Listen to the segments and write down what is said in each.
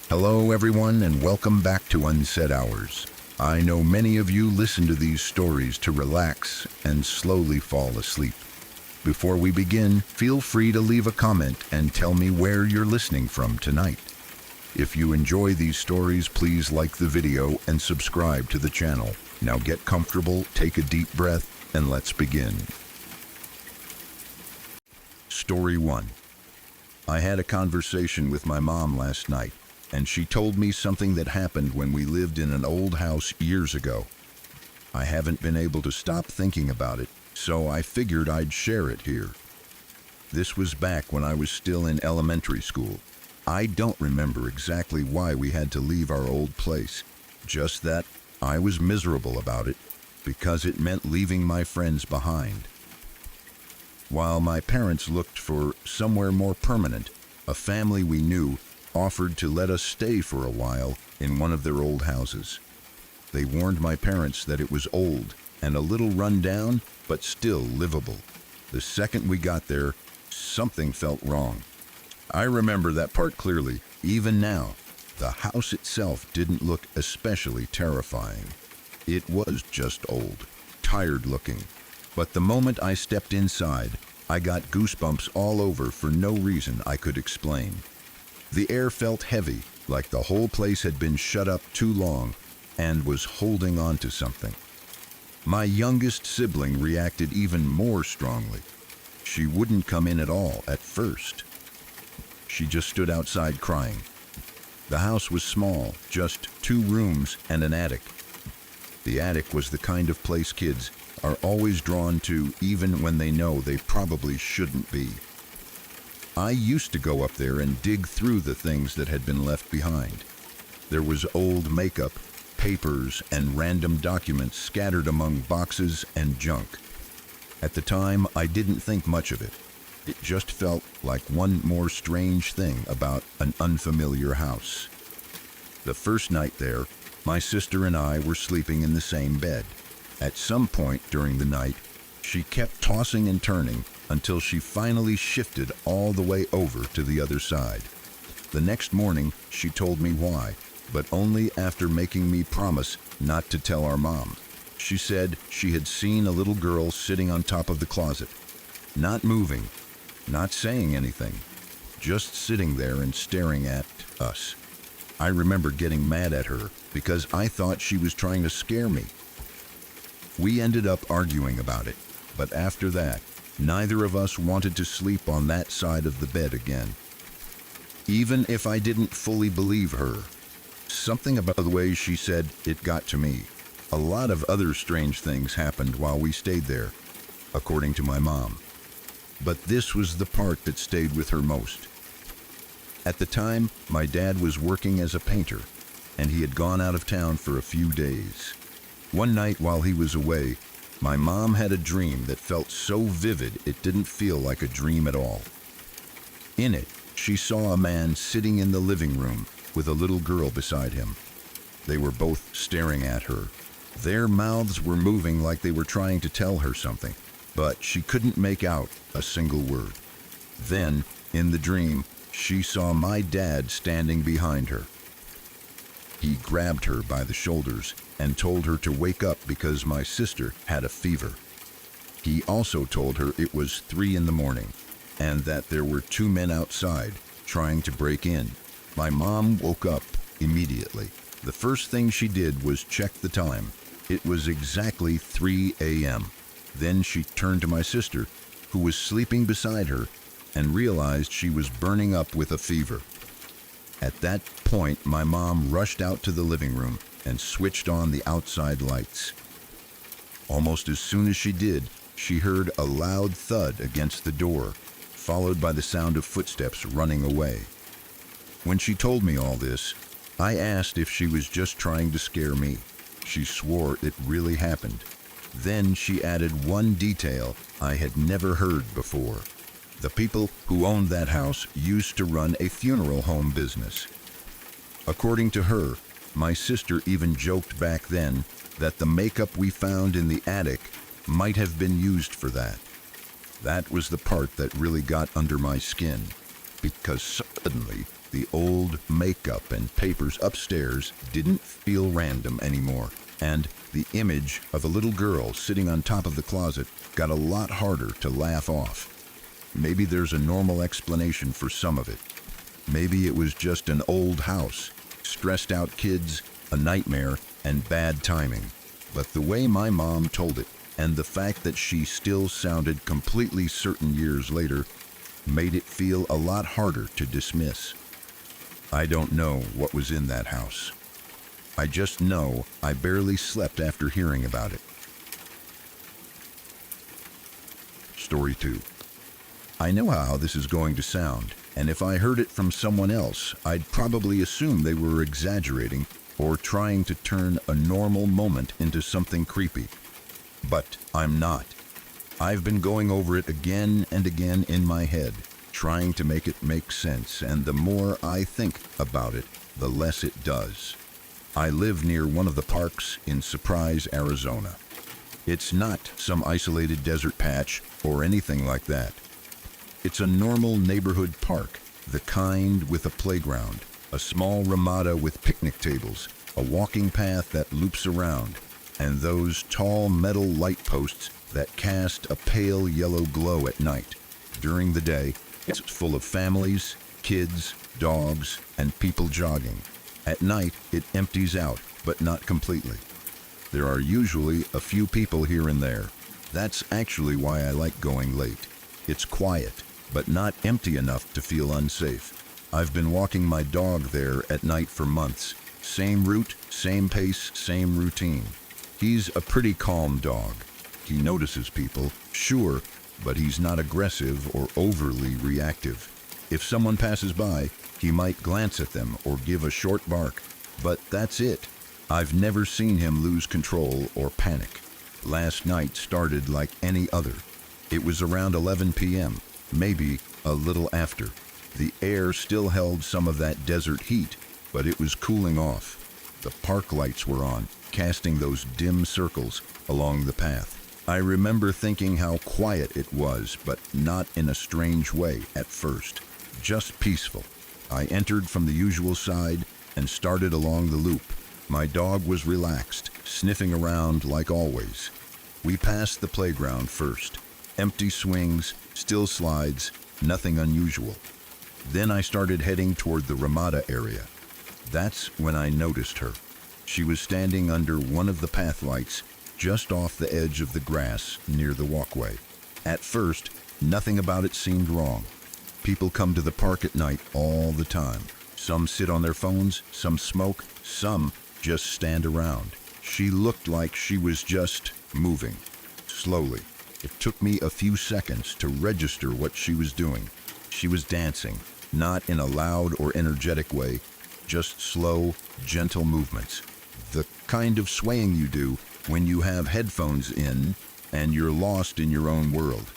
Hello, everyone, and welcome back to Unset Hours. I know many of you listen to these stories to relax and slowly fall asleep. Before we begin, feel free to leave a comment and tell me where you're listening from tonight. If you enjoy these stories, please like the video and subscribe to the channel. Now get comfortable, take a deep breath, and let's begin. Story 1. I had a conversation with my mom last night, and she told me something that happened when we lived in an old house years ago. I haven't been able to stop thinking about it, so I figured I'd share it here. This was back when I was still in elementary school. I don't remember exactly why we had to leave our old place, just that I was miserable about it because it meant leaving my friends behind. While my parents looked for somewhere more permanent, a family we knew offered to let us stay for a while in one of their old houses. They warned my parents that it was old and a little run down, but still livable. The second we got there, something felt wrong. I remember that part clearly. Even now, the house itself didn't look especially terrifying. It was just old, tired looking. But the moment I stepped inside, I got goosebumps all over for no reason I could explain. The air felt heavy, like the whole place had been shut up too long and was holding on to something. My youngest sibling reacted even more strongly. She wouldn't come in at all at first. She just stood outside crying. The house was small, just 2 rooms and an attic. The attic was the kind of place kids are always drawn to, even when they know they probably shouldn't be. I used to go up there and dig through the things that had been left behind. There was old makeup, papers, and random documents scattered among boxes and junk. At the time, I didn't think much of it. It just felt like one more strange thing about an unfamiliar house. The first night there, my sister and I were sleeping in the same bed. At some point during the night, she kept tossing and turning until she finally shifted all the way over to the other side. The next morning, she told me why, but only after making me promise not to tell our mom. She said she had seen a little girl sitting on top of the closet, not moving, not saying anything, just sitting there and staring at us. I remember getting mad at her because I thought she was trying to scare me. We ended up arguing about it, but after that, neither of us wanted to sleep on that side of the bed again. Even if I didn't fully believe her, something about the way she said it got to me. A lot of other strange things happened while we stayed there, according to my mom. But this was the part that stayed with her most. At the time, my dad was working as a painter, and he had gone out of town for a few days. One night while he was away, my mom had a dream that felt so vivid it didn't feel like a dream at all. In it, she saw a man sitting in the living room with a little girl beside him. They were both staring at her. Their mouths were moving like they were trying to tell her something, but she couldn't make out a single word. Then, in the dream, she saw my dad standing behind her. He grabbed her by the shoulders and told her to wake up because my sister had a fever. He also told her it was 3 a.m. and that there were 2 men outside trying to break in. My mom woke up immediately. The first thing she did was check the time. It was exactly 3 a.m. Then she turned to my sister, who was sleeping beside her, and realized she was burning up with a fever. At that point, my mom rushed out to the living room and switched on the outside lights. Almost as soon as she did, she heard a loud thud against the door, followed by the sound of footsteps running away. When she told me all this, I asked if she was just trying to scare me. She swore it really happened. Then she added one detail I had never heard before. The people who owned that house used to run a funeral home business. According to her, my sister even joked back then that the makeup we found in the attic might have been used for that. That was the part that really got under my skin, because suddenly The old makeup and papers upstairs didn't feel random anymore, and the image of a little girl sitting on top of the closet got a lot harder to laugh off. Maybe there's a normal explanation for some of it. Maybe it was just an old house, stressed out kids, a nightmare, and bad timing. But the way my mom told it, and the fact that she still sounded completely certain years later, made it feel a lot harder to dismiss. I don't know what was in that house. I just know I barely slept after hearing about it. Story 2. I know how this is going to sound, and if I heard it from someone else, I'd probably assume they were exaggerating or trying to turn a normal moment into something creepy. But I'm not. I've been going over it again and again in my head, trying to make it make sense, and the more I think about it, the less it does. I live near one of the parks in Surprise, Arizona. It's not some isolated desert patch or anything like that. It's a normal neighborhood park, the kind with a playground, a small ramada with picnic tables, a walking path that loops around, and those tall metal light posts that cast a pale yellow glow at night. During the day, it's full of families, kids, dogs, and people jogging. At night, it empties out, but not completely. There are usually a few people here and there. That's actually why I like going late. It's quiet, but not empty enough to feel unsafe. I've been walking my dog there at night for months. Same route, same pace, same routine. He's a pretty calm dog. He notices people, sure, but he's not aggressive or overly reactive. If someone passes by, he might glance at them or give a short bark, but that's it. I've never seen him lose control or panic. Last night started like any other. It was around 11 p.m., maybe a little after. The air still held some of that desert heat, but it was cooling off. The park lights were on, casting those dim circles along the path. I remember thinking how quiet it was, but not in a strange way at first. Just peaceful. I entered from the usual side and started along the loop. My dog was relaxed, sniffing around like always. We passed the playground first. Empty swings, still slides, nothing unusual. Then I started heading toward the Ramada area. That's when I noticed her. She was standing under one of the path lights, just off the edge of the grass near the walkway. At first, nothing about it seemed wrong. People come to the park at night all the time. Some sit on their phones, some smoke, some just stand around. She looked like she was just moving, slowly. It took me a few seconds to register what she was doing. She was dancing, not in a loud or energetic way, just slow, gentle movements. The kind of swaying you do when you have headphones in and you're lost in your own world.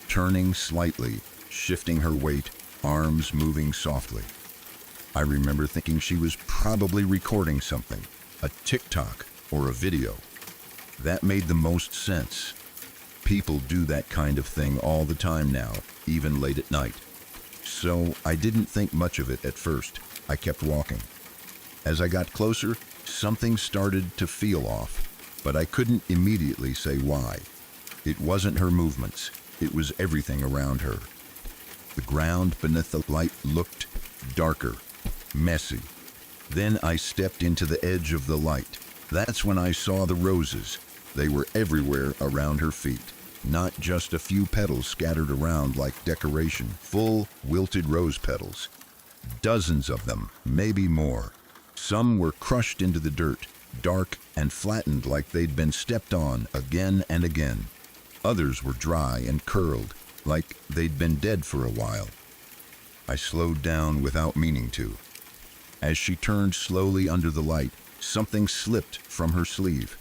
Turning slightly, shifting her weight, arms moving softly. I remember thinking she was probably recording something, a TikTok or a video. That made the most sense. People do that kind of thing all the time now, even late at night. So I didn't think much of it at first. I kept walking. As I got closer, something started to feel off, but I couldn't immediately say why. It wasn't her movements. It was everything around her. The ground beneath the light looked darker, messy. Then I stepped into the edge of the light. That's when I saw the roses. They were everywhere around her feet. Not just a few petals scattered around like decoration, full wilted rose petals. Dozens of them, maybe more. Some were crushed into the dirt, dark and flattened like they'd been stepped on again and again. Others were dry and curled, like they'd been dead for a while. I slowed down without meaning to. As she turned slowly under the light, something slipped from her sleeve.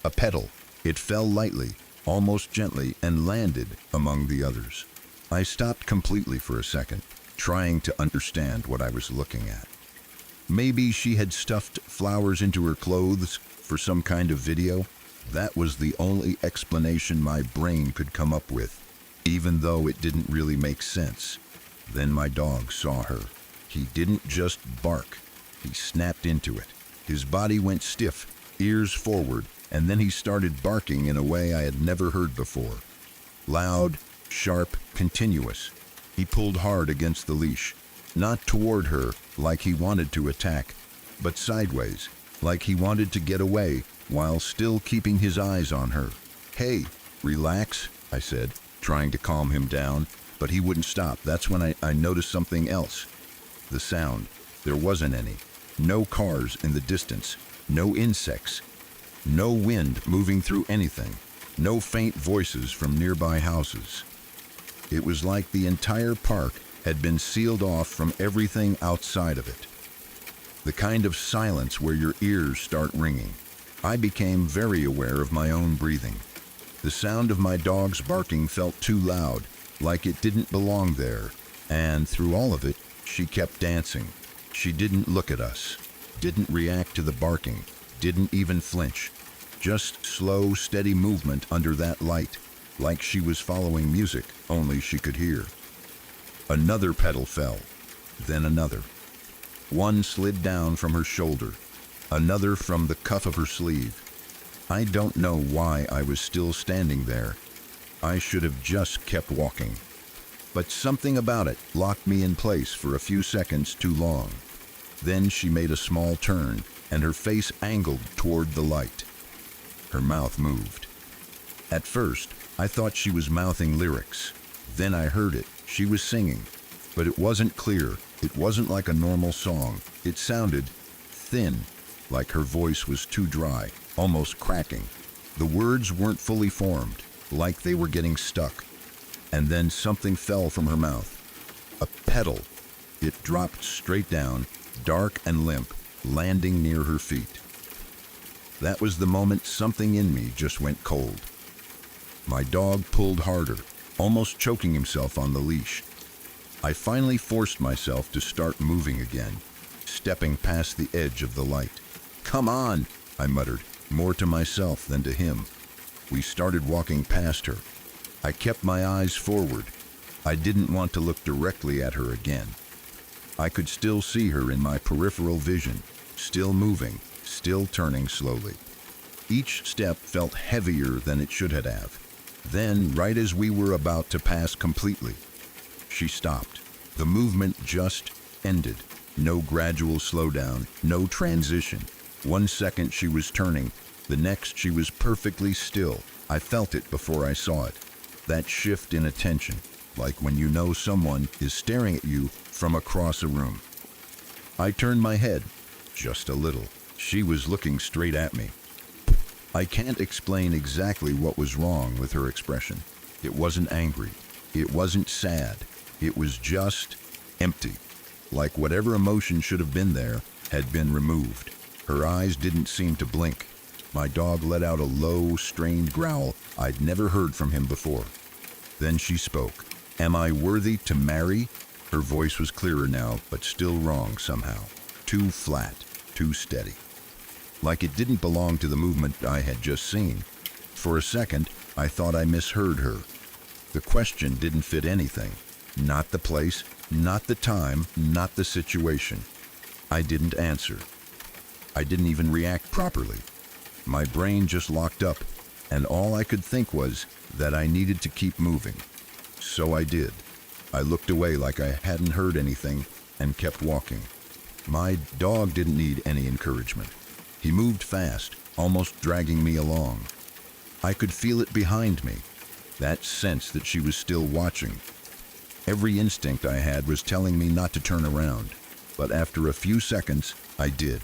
A petal. It fell lightly, almost gently, and landed among the others. I stopped completely for a second, trying to understand what I was looking at. Maybe she had stuffed flowers into her clothes for some kind of video. That was the only explanation my brain could come up with, even though it didn't really make sense. Then my dog saw her. He didn't just bark, he snapped into it. His body went stiff, ears forward, and then he started barking in a way I had never heard before. Loud, sharp, continuous. He pulled hard against the leash, not toward her like he wanted to attack, but sideways, like he wanted to get away while still keeping his eyes on her. "Hey, relax," I said, trying to calm him down, but he wouldn't stop. That's when I noticed something else. The sound. There wasn't any. No cars in the distance. No insects. No wind moving through anything. No faint voices from nearby houses. It was like the entire park had been sealed off from everything outside of it. The kind of silence where your ears start ringing. I became very aware of my own breathing. The sound of my dog's barking felt too loud, like it didn't belong there, and through all of it, she kept dancing. She didn't look at us, didn't react to the barking, didn't even flinch. Just slow, steady movement under that light, like she was following music only she could hear. Another petal fell, then another. One slid down from her shoulder, another from the cuff of her sleeve. I don't know why I was still standing there. I should have just kept walking. But something about it locked me in place for a few seconds too long. Then she made a small turn, and her face angled toward the light. Her mouth moved. At first, I thought she was mouthing lyrics. Then I heard it. She was singing. But it wasn't clear. It wasn't like a normal song. It sounded thin, like her voice was too dry, almost cracking. The words weren't fully formed, like they were getting stuck. And then something fell from her mouth. A petal. It dropped straight down, dark and limp, landing near her feet. That was the moment something in me just went cold. My dog pulled harder, almost choking himself on the leash. I finally forced myself to start moving again, stepping past the edge of the light. "Come on," I muttered, more to myself than to him. We started walking past her. I kept my eyes forward. I didn't want to look directly at her again. I could still see her in my peripheral vision, still moving, still turning slowly. Each step felt heavier than it should have. Then, right as we were about to pass completely, she stopped. The movement just ended. No gradual slowdown, no transition. 1 second she was turning, the next she was perfectly still. I felt it before I saw it. That shift in attention, like when you know someone is staring at you from across a room. I turned my head, just a little. She was looking straight at me. I can't explain exactly what was wrong with her expression. It wasn't angry. It wasn't sad. It was just empty, like whatever emotion should have been there had been removed. Her eyes didn't seem to blink. My dog let out a low, strained growl I'd never heard from him before. Then she spoke. "Am I worthy to marry?" Her voice was clearer now, but still wrong somehow. Too flat, too steady. Like it didn't belong to the movement I had just seen. For a second, I thought I misheard her. The question didn't fit anything. Not the place, not the time, not the situation. I didn't answer. I didn't even react properly. My brain just locked up, and all I could think was that I needed to keep moving. So I did. I looked away like I hadn't heard anything and kept walking. My dog didn't need any encouragement. He moved fast, almost dragging me along. I could feel it behind me, that sense that she was still watching. Every instinct I had was telling me not to turn around, but after a few seconds, I did.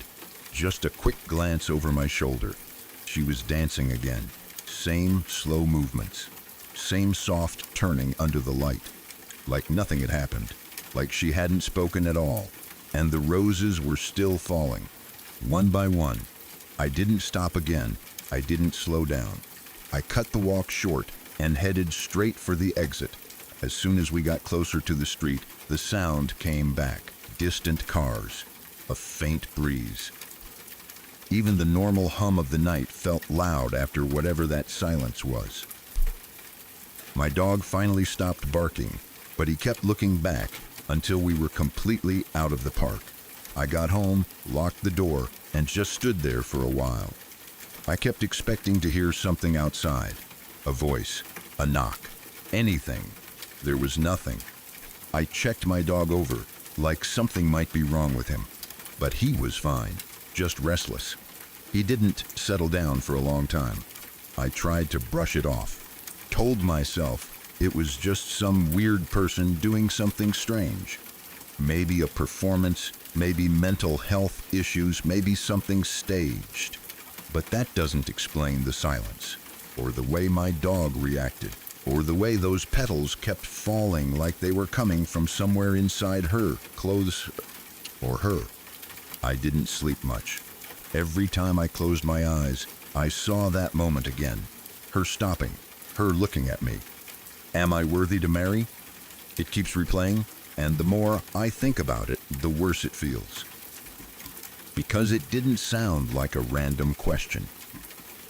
Just a quick glance over my shoulder. She was dancing again. Same slow movements. Same soft turning under the light. Like nothing had happened. Like she hadn't spoken at all. And the roses were still falling. One by one. I didn't stop again. I didn't slow down. I cut the walk short and headed straight for the exit. As soon as we got closer to the street, the sound came back. Distant cars. A faint breeze. Even the normal hum of the night felt loud after whatever that silence was. My dog finally stopped barking, but he kept looking back, until we were completely out of the park. I got home, locked the door, and just stood there for a while. I kept expecting to hear something outside. A voice, a knock, anything. There was nothing. I checked my dog over, like something might be wrong with him. But he was fine, just restless. He didn't settle down for a long time. I tried to brush it off, told myself it was just some weird person doing something strange. Maybe a performance, maybe mental health issues, maybe something staged. But that doesn't explain the silence, or the way my dog reacted, or the way those petals kept falling like they were coming from somewhere inside her, clothes, or her. I didn't sleep much. Every time I closed my eyes, I saw that moment again. Her stopping, her looking at me. Am I worthy to marry? It keeps replaying, and the more I think about it, the worse it feels. Because it didn't sound like a random question.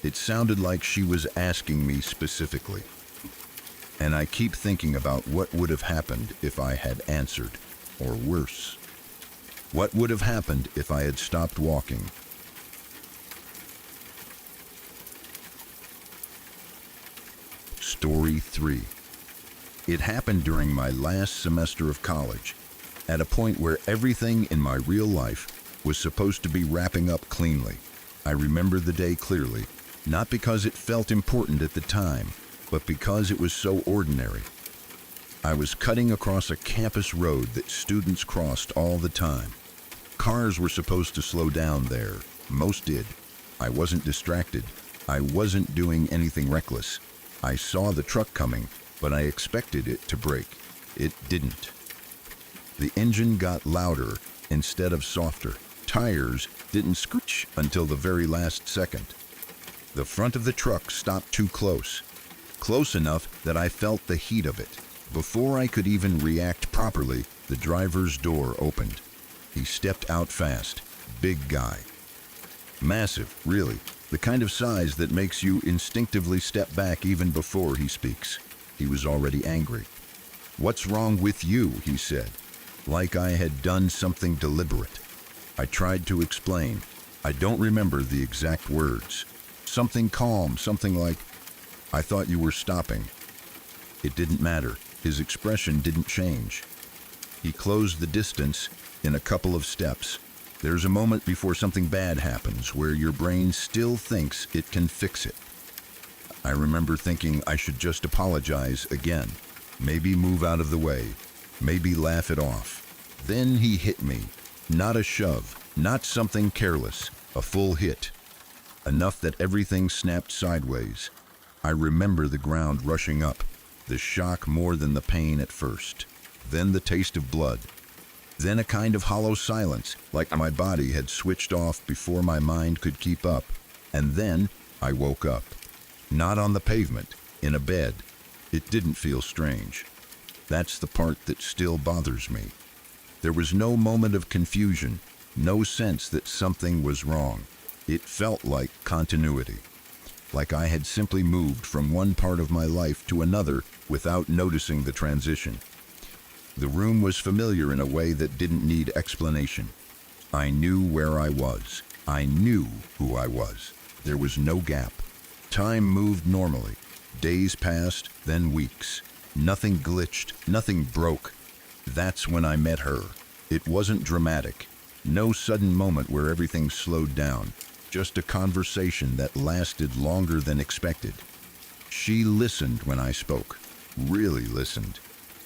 It sounded like she was asking me specifically. And I keep thinking about what would have happened if I had answered, or worse. What would have happened if I had stopped walking? Story 3. It happened during my last semester of college, at a point where everything in my real life was supposed to be wrapping up cleanly. I remember the day clearly, not because it felt important at the time, but because it was so ordinary. I was cutting across a campus road that students crossed all the time. Cars were supposed to slow down there. Most did. I wasn't distracted. I wasn't doing anything reckless. I saw the truck coming, but I expected it to brake. It didn't. The engine got louder instead of softer. Tires didn't screech until the very last second. The front of the truck stopped too close. Close enough that I felt the heat of it. Before I could even react properly, the driver's door opened. He stepped out fast. Big guy. Massive, really. The kind of size that makes you instinctively step back even before he speaks. He was already angry. "What's wrong with you?" he said, like I had done something deliberate. I tried to explain. I don't remember the exact words. Something calm, something like, "I thought you were stopping." It didn't matter. His expression didn't change. He closed the distance in a couple of steps. There's a moment before something bad happens where your brain still thinks it can fix it. I remember thinking I should just apologize again, maybe move out of the way, maybe laugh it off. Then he hit me. Not a shove, not something careless, a full hit. Enough that everything snapped sideways. I remember the ground rushing up, the shock more than the pain at first, then the taste of blood. Then a kind of hollow silence, like my body had switched off before my mind could keep up. And then I woke up. Not on the pavement, in a bed. It didn't feel strange. That's the part that still bothers me. There was no moment of confusion, no sense that something was wrong. It felt like continuity. Like I had simply moved from one part of my life to another without noticing the transition. The room was familiar in a way that didn't need explanation. I knew where I was. I knew who I was. There was no gap. Time moved normally. Days passed, then weeks. Nothing glitched, nothing broke. That's when I met her. It wasn't dramatic. No sudden moment where everything slowed down. Just a conversation that lasted longer than expected. She listened when I spoke. Really listened.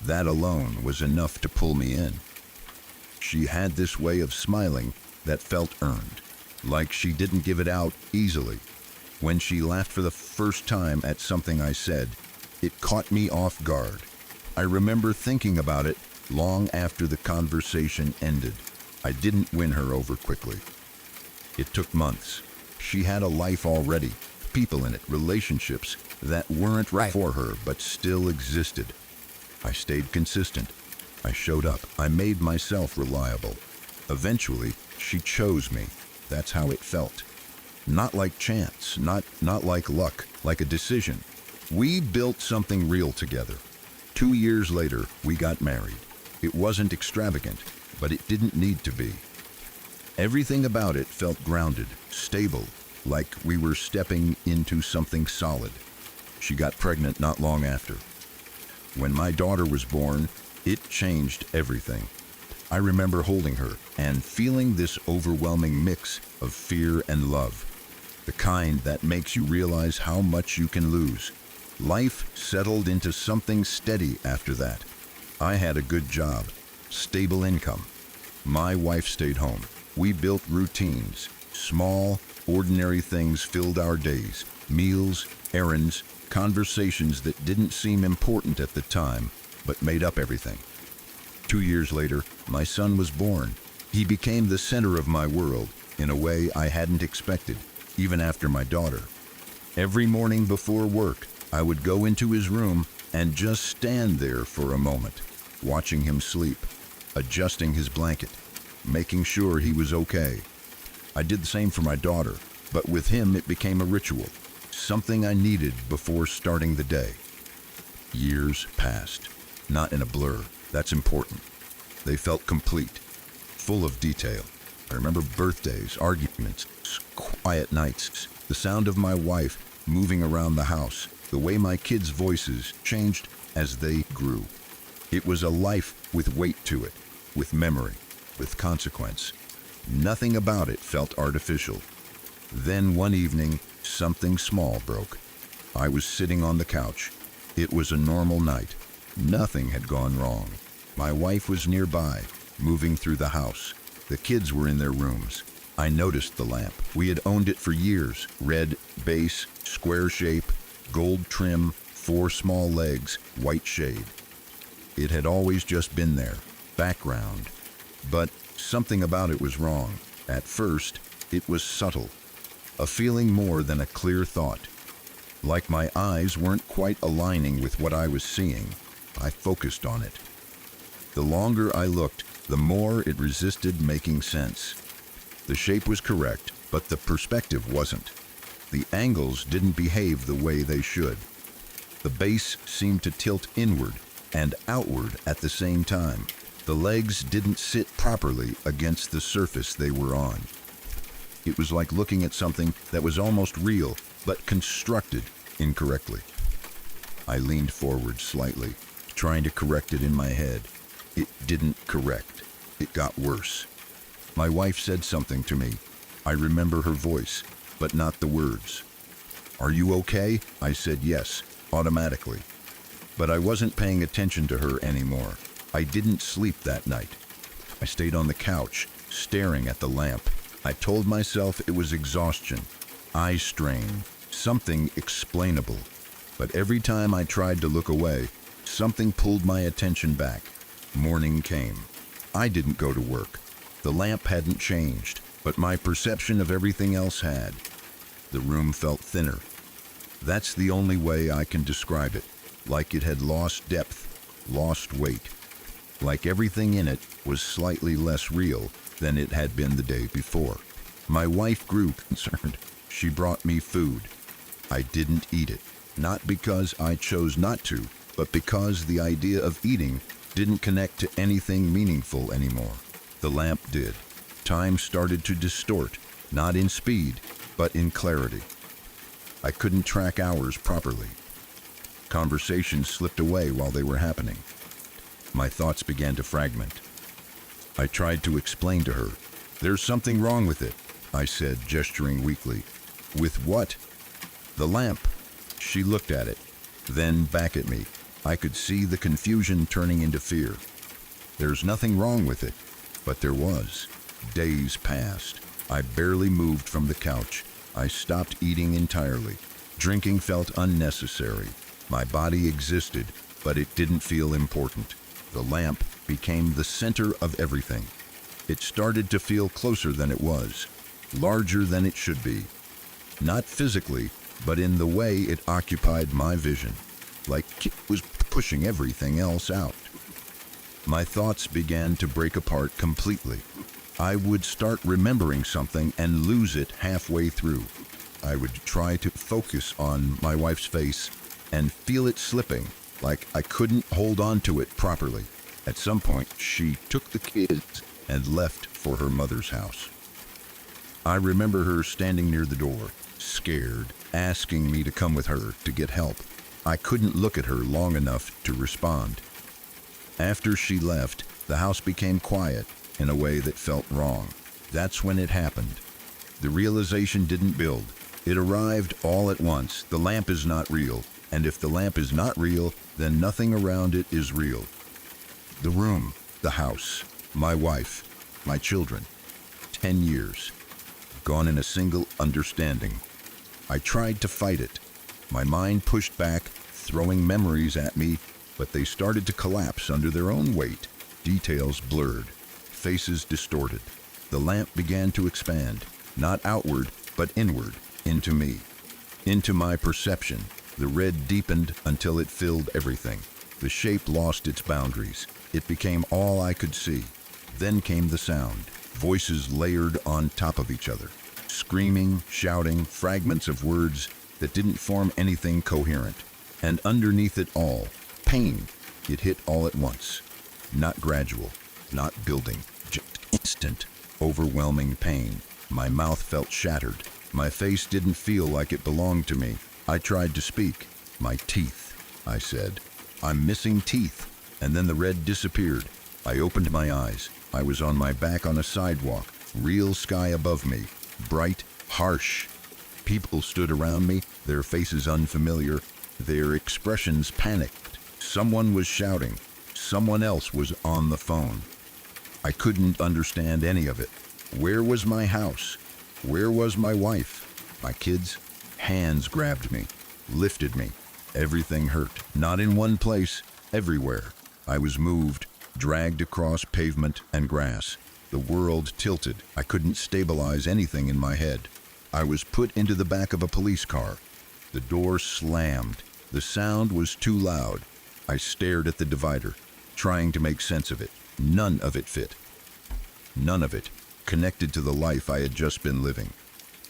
That alone was enough to pull me in. She had this way of smiling that felt earned, like she didn't give it out easily. When she laughed for the first time at something I said, it caught me off guard. I remember thinking about it long after the conversation ended. I didn't win her over quickly. It took months. She had a life already, people in it, relationships that weren't right for her but still existed. I stayed consistent. I showed up. I made myself reliable. Eventually, she chose me. That's how it felt. Not like chance, not like luck, like a decision. We built something real together. 2 years later, we got married. It wasn't extravagant, but it didn't need to be. Everything about it felt grounded, stable, like we were stepping into something solid. She got pregnant not long after. When my daughter was born, it changed everything. I remember holding her and feeling this overwhelming mix of fear and love, the kind that makes you realize how much you can lose. Life settled into something steady after that. I had a good job, stable income. My wife stayed home. We built routines. Small, ordinary things filled our days. Meals, errands, conversations that didn't seem important at the time, but made up everything. 2 years later, my son was born. He became the center of my world in a way I hadn't expected, even after my daughter. Every morning before work, I would go into his room and just stand there for a moment, watching him sleep, adjusting his blanket, making sure he was okay. I did the same for my daughter, but with him it became a ritual, something I needed before starting the day. Years passed, not in a blur. That's important. They felt complete, full of detail. I remember birthdays, arguments, quiet nights, the sound of my wife moving around the house, the way my kids' voices changed as they grew. It was a life with weight to it, with memory, with consequence. Nothing about it felt artificial. Then one evening, something small broke. I was sitting on the couch. It was a normal night. Nothing had gone wrong. My wife was nearby, moving through the house. The kids were in their rooms. I noticed the lamp. We had owned it for years. Red base, square shape, gold trim, 4 small legs, white shade. It had always just been there, background. But something about it was wrong. At first, it was subtle, a feeling more than a clear thought. Like my eyes weren't quite aligning with what I was seeing. I focused on it. The longer I looked, the more it resisted making sense. The shape was correct, but the perspective wasn't. The angles didn't behave the way they should. The base seemed to tilt inward and outward at the same time. The legs didn't sit properly against the surface they were on. It was like looking at something that was almost real, but constructed incorrectly. I leaned forward slightly, trying to correct it in my head. It didn't correct. It got worse. My wife said something to me. I remember her voice, but not the words. "Are you okay?" I said yes, automatically. But I wasn't paying attention to her anymore. I didn't sleep that night. I stayed on the couch, staring at the lamp. I told myself it was exhaustion, eye strain, something explainable. But every time I tried to look away, something pulled my attention back. Morning came. I didn't go to work. The lamp hadn't changed, but my perception of everything else had. The room felt thinner. That's the only way I can describe it. Like it had lost depth, lost weight. Like everything in it was slightly less real than it had been the day before. My wife grew concerned. She brought me food. I didn't eat it, not because I chose not to, but because the idea of eating didn't connect to anything meaningful anymore. The lamp did. Time started to distort, not in speed, but in clarity. I couldn't track hours properly. Conversations slipped away while they were happening. My thoughts began to fragment. I tried to explain to her. "There's something wrong with it," I said, gesturing weakly. "With what?" "The lamp." She looked at it, then back at me. I could see the confusion turning into fear. "There's nothing wrong with it." But there was. Days passed. I barely moved from the couch. I stopped eating entirely. Drinking felt unnecessary. My body existed, but it didn't feel important. The lamp became the center of everything. It started to feel closer than it was, larger than it should be. Not physically, but in the way it occupied my vision, like it was pushing everything else out. My thoughts began to break apart completely. I would start remembering something and lose it halfway through. I would try to focus on my wife's face and feel it slipping, like I couldn't hold on to it properly. At some point, she took the kids and left for her mother's house. I remember her standing near the door, scared, asking me to come with her to get help. I couldn't look at her long enough to respond. After she left, the house became quiet in a way that felt wrong. That's when it happened. The realization didn't build. It arrived all at once. The lamp is not real, and if the lamp is not real, then nothing around it is real. The room, the house, my wife, my children. 10 years. Gone in a single understanding. I tried to fight it. My mind pushed back, throwing memories at me, but they started to collapse under their own weight. Details blurred, faces distorted. The lamp began to expand, not outward, but inward, into me, into my perception. The red deepened until it filled everything. The shape lost its boundaries. It became all I could see. Then came the sound, voices layered on top of each other, screaming, shouting, fragments of words that didn't form anything coherent. And underneath it all, pain. It hit all at once. Not gradual, not building, just instant, overwhelming pain. My mouth felt shattered. My face didn't feel like it belonged to me. I tried to speak. My teeth, I said. I'm missing teeth. And then the red disappeared. I opened my eyes. I was on my back on a sidewalk. Real sky above me. Bright, harsh. People stood around me, their faces unfamiliar, their expressions panicked. Someone was shouting. Someone else was on the phone. I couldn't understand any of it. Where was my house? Where was my wife? My kids? Hands grabbed me, lifted me. Everything hurt. Not in one place, everywhere. I was moved, dragged across pavement and grass. The world tilted. I couldn't stabilize anything in my head. I was put into the back of a police car. The door slammed. The sound was too loud. I stared at the divider, trying to make sense of it. None of it fit. None of it connected to the life I had just been living.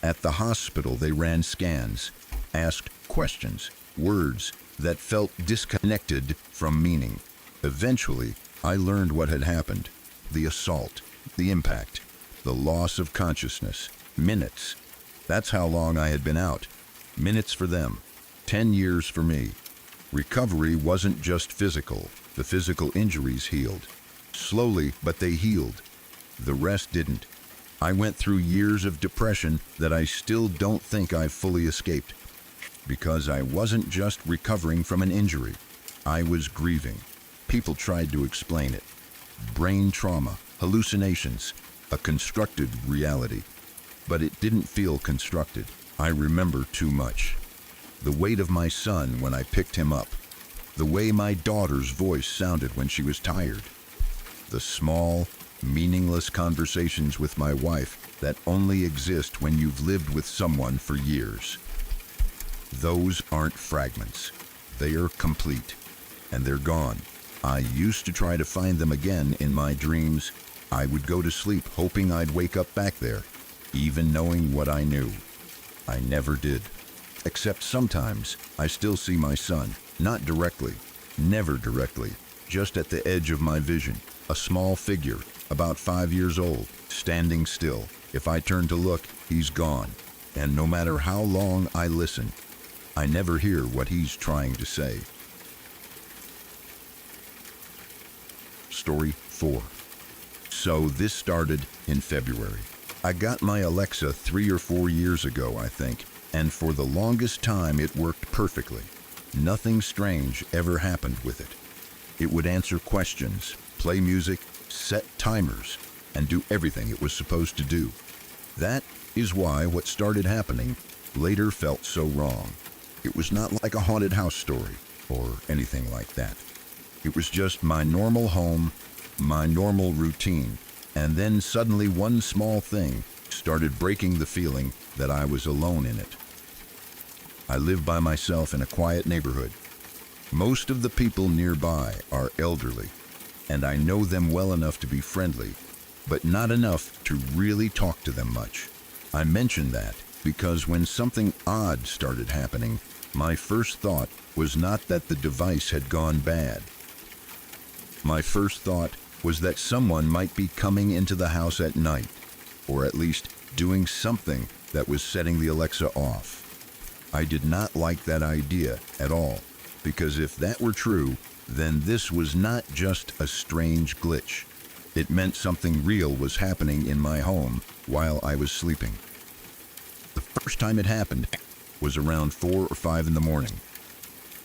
At the hospital, they ran scans, asked questions, words that felt disconnected from meaning. Eventually, I learned what had happened. The assault, the impact, the loss of consciousness. Minutes. That's how long I had been out. Minutes for them. 10 years for me. Recovery wasn't just physical. The physical injuries healed. Slowly, but they healed. The rest didn't. I went through years of depression that I still don't think I've fully escaped. Because I wasn't just recovering from an injury. I was grieving. People tried to explain it. Brain trauma, hallucinations, a constructed reality. But it didn't feel constructed. I remember too much. The weight of my son when I picked him up. The way my daughter's voice sounded when she was tired. The small, meaningless conversations with my wife that only exist when you've lived with someone for years. Those aren't fragments. They are complete, and they're gone. I used to try to find them again in my dreams. I would go to sleep hoping I'd wake up back there, even knowing what I knew. I never did. Except sometimes I still see my son, not directly, never directly, just at the edge of my vision, a small figure, about 5 years old, standing still. If I turn to look, he's gone. And no matter how long I listen, I never hear what he's trying to say. Story 4. So this started in February. I got my Alexa 3 or 4 years ago, I think, and for the longest time it worked perfectly. Nothing strange ever happened with it. It would answer questions, play music, set timers, and do everything it was supposed to do. That is why what started happening later felt so wrong. It was not like a haunted house story or anything like that. It was just my normal home, my normal routine, and then suddenly one small thing started breaking the feeling that I was alone in it. I live by myself in a quiet neighborhood. Most of the people nearby are elderly, and I know them well enough to be friendly, but not enough to really talk to them much. I mention that because when something odd started happening, my first thought was not that the device had gone bad. My first thought was that someone might be coming into the house at night, or at least doing something that was setting the Alexa off. I did not like that idea at all, because if that were true, then this was not just a strange glitch. It meant something real was happening in my home while I was sleeping. The first time it happened was around 4 or 5 in the morning.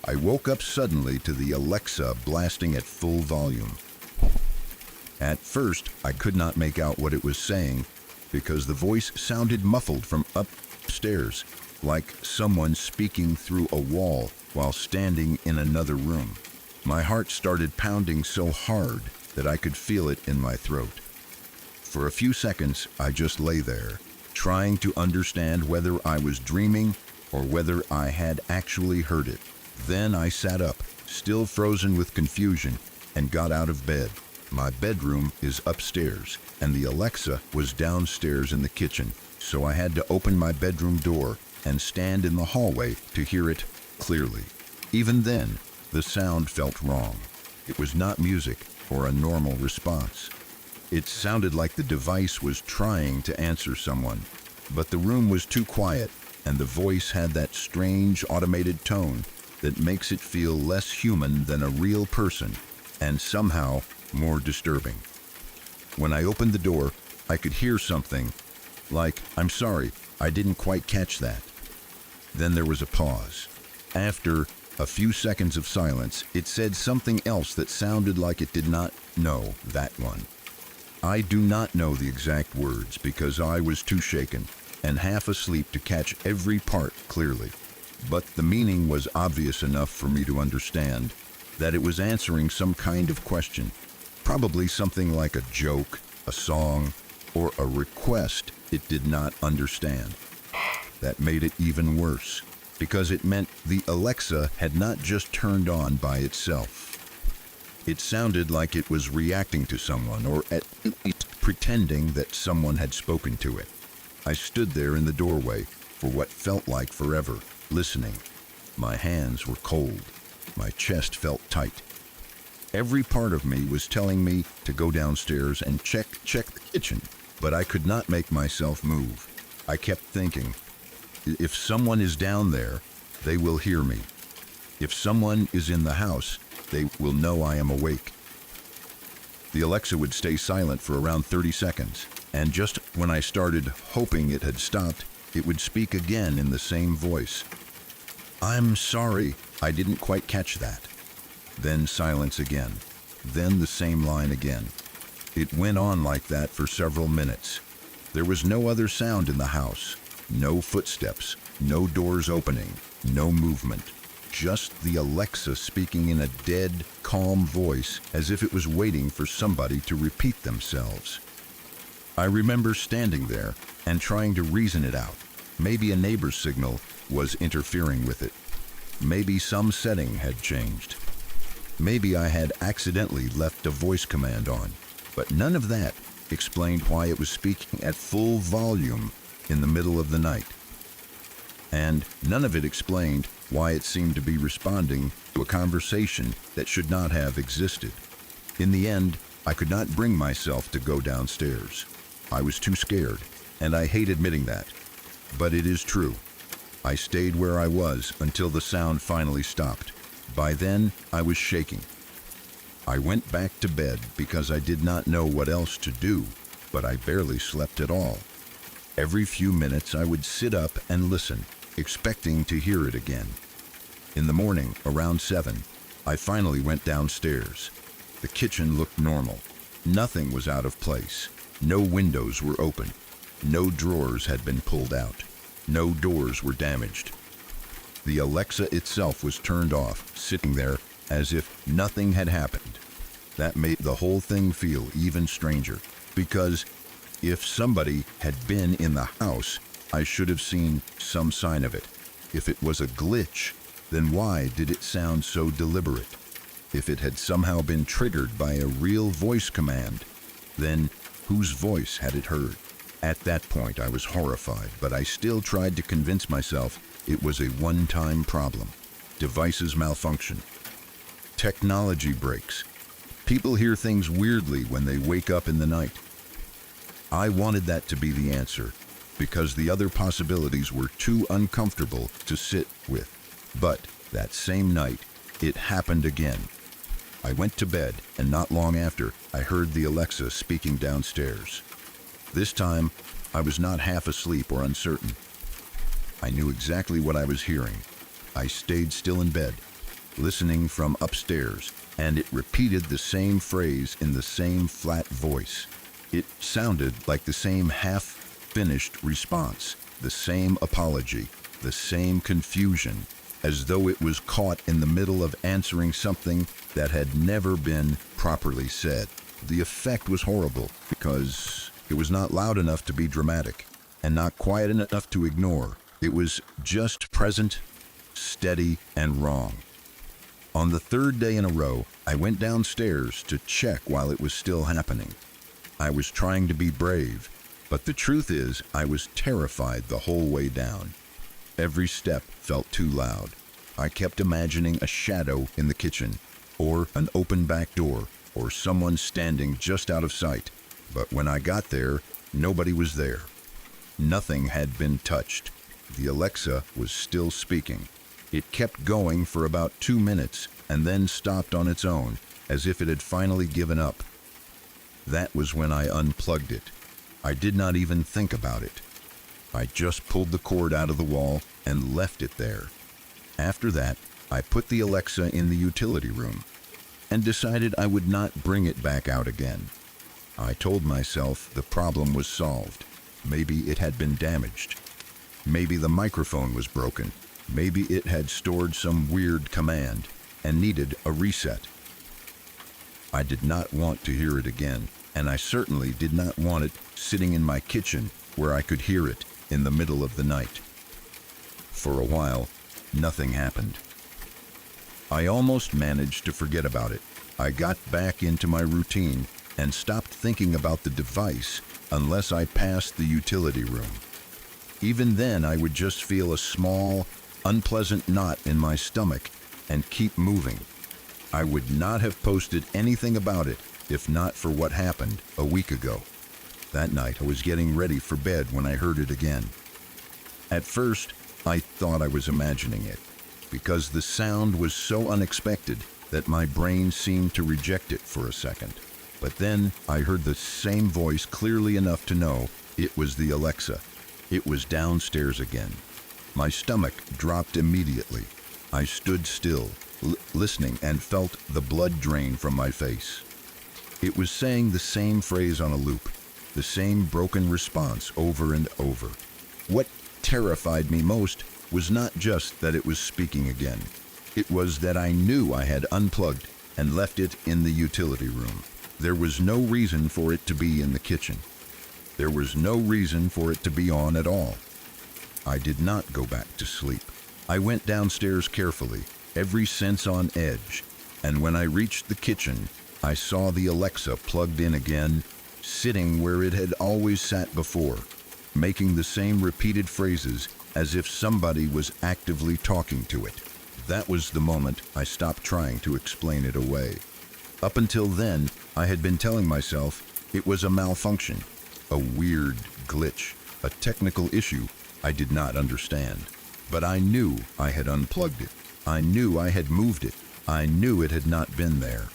I woke up suddenly to the Alexa blasting at full volume. At first, I could not make out what it was saying because the voice sounded muffled from upstairs, like someone speaking through a wall while standing in another room. My heart started pounding so hard that I could feel it in my throat. For a few seconds, I just lay there, trying to understand whether I was dreaming or whether I had actually heard it. Then I sat up, still frozen with confusion, and got out of bed. My bedroom is upstairs, and the Alexa was downstairs in the kitchen, so I had to open my bedroom door and stand in the hallway to hear it clearly. Even then, the sound felt wrong. It was not music or a normal response. It sounded like the device was trying to answer someone, but the room was too quiet, and the voice had that strange automated tone that makes it feel less human than a real person, and somehow more disturbing. When I opened the door, I could hear something like, "I'm sorry, I didn't quite catch that." Then there was a pause. After a few seconds of silence, it said something else that sounded like it did not know that one. I do not know the exact words because I was too shaken and half asleep to catch every part clearly. But the meaning was obvious enough for me to understand that it was answering some kind of question, probably something like a joke, a song, or a request it did not understand. That made it even worse, because it meant the Alexa had not just turned on by itself. It sounded like it was reacting to someone, or at least pretending that someone had spoken to it. I stood there in the doorway for what felt like forever, listening. My hands were cold. My chest felt tight. Every part of me was telling me to go downstairs and check the kitchen, but I could not make myself move. I kept thinking, if someone is down there, they will hear me. If someone is in the house, they will know I am awake. The Alexa would stay silent for around 30 seconds, and just when I started hoping it had stopped, it would speak again in the same voice. "I'm sorry, I didn't quite catch that." Then silence again. Then the same line again. It went on like that for several minutes. There was no other sound in the house. No footsteps, no doors opening, no movement. Just the Alexa speaking in a dead, calm voice as if it was waiting for somebody to repeat themselves. I remember standing there and trying to reason it out. Maybe a neighbor's signal was interfering with it. Maybe some setting had changed. Maybe I had accidentally left a voice command on, but none of that explained why it was speaking at full volume in the middle of the night. And none of it explained why it seemed to be responding to a conversation that should not have existed. In the end, I could not bring myself to go downstairs. I was too scared, and I hate admitting that. But it is true. I stayed where I was until the sound finally stopped. By then, I was shaking. I went back to bed because I did not know what else to do, but I barely slept at all. Every few minutes, I would sit up and listen, expecting to hear it again. In the morning, around 7, I finally went downstairs. The kitchen looked normal. Nothing was out of place. No windows were open. No drawers had been pulled out. No doors were damaged. The Alexa itself was turned off, sitting there as if nothing had happened. That made the whole thing feel even stranger, because if somebody had been in the house, I should have seen some sign of it. If it was a glitch, then why did it sound so deliberate? If it had somehow been triggered by a real voice command, then whose voice had it heard? At that point, I was horrified, but I still tried to convince myself it was a one-time problem. Devices malfunction. Technology breaks. People hear things weirdly when they wake up in the night. I wanted that to be the answer, because the other possibilities were too uncomfortable to sit with. But that same night, it happened again. I went to bed, and not long after, I heard the Alexa speaking downstairs. This time, I was not half asleep or uncertain. I knew exactly what I was hearing. I stayed still in bed, listening from upstairs, and it repeated the same phrase in the same flat voice. It sounded like the same half-finished response, the same apology, the same confusion, as though it was caught in the middle of answering something that had never been properly said. The effect was horrible because it was not loud enough to be dramatic and not quiet enough to ignore. It was just present, steady, and wrong. On the third day in a row, I went downstairs to check while it was still happening. I was trying to be brave, but the truth is I was terrified the whole way down. Every step felt too loud. I kept imagining a shadow in the kitchen, or an open back door, or someone standing just out of sight. But when I got there, nobody was there. Nothing had been touched. The Alexa was still speaking. It kept going for about 2 minutes and then stopped on its own, as if it had finally given up. That was when I unplugged it. I did not even think about it. I just pulled the cord out of the wall and left it there. After that, I put the Alexa in the utility room and decided I would not bring it back out again. I told myself the problem was solved. Maybe it had been damaged. Maybe the microphone was broken. Maybe it had stored some weird command and needed a reset. I did not want to hear it again, and I certainly did not want it sitting in my kitchen where I could hear it in the middle of the night. For a while, nothing happened. I almost managed to forget about it. I got back into my routine and stopped thinking about the device unless I passed the utility room. Even then, I would just feel a small, unpleasant knot in my stomach and keep moving. I would not have posted anything about it if not for what happened a week ago. That night, I was getting ready for bed when I heard it again. At first, I thought I was imagining it, because the sound was so unexpected that my brain seemed to reject it for a second. But then I heard the same voice clearly enough to know it was the Alexa. It was downstairs again. My stomach dropped immediately. I stood still, listening, and felt the blood drain from my face. It was saying the same phrase on a loop, the same broken response over and over. What terrified me most was not just that it was speaking again. It was that I knew I had unplugged and left it in the utility room. There was no reason for it to be in the kitchen. There was no reason for it to be on at all. I did not go back to sleep. I went downstairs carefully, every sense on edge, and when I reached the kitchen, I saw the Alexa plugged in again, sitting where it had always sat before, making the same repeated phrases as if somebody was actively talking to it. That was the moment I stopped trying to explain it away. Up until then, I had been telling myself it was a malfunction, a weird glitch, a technical issue I did not understand. But I knew I had unplugged it. I knew I had moved it. I knew it had not been there.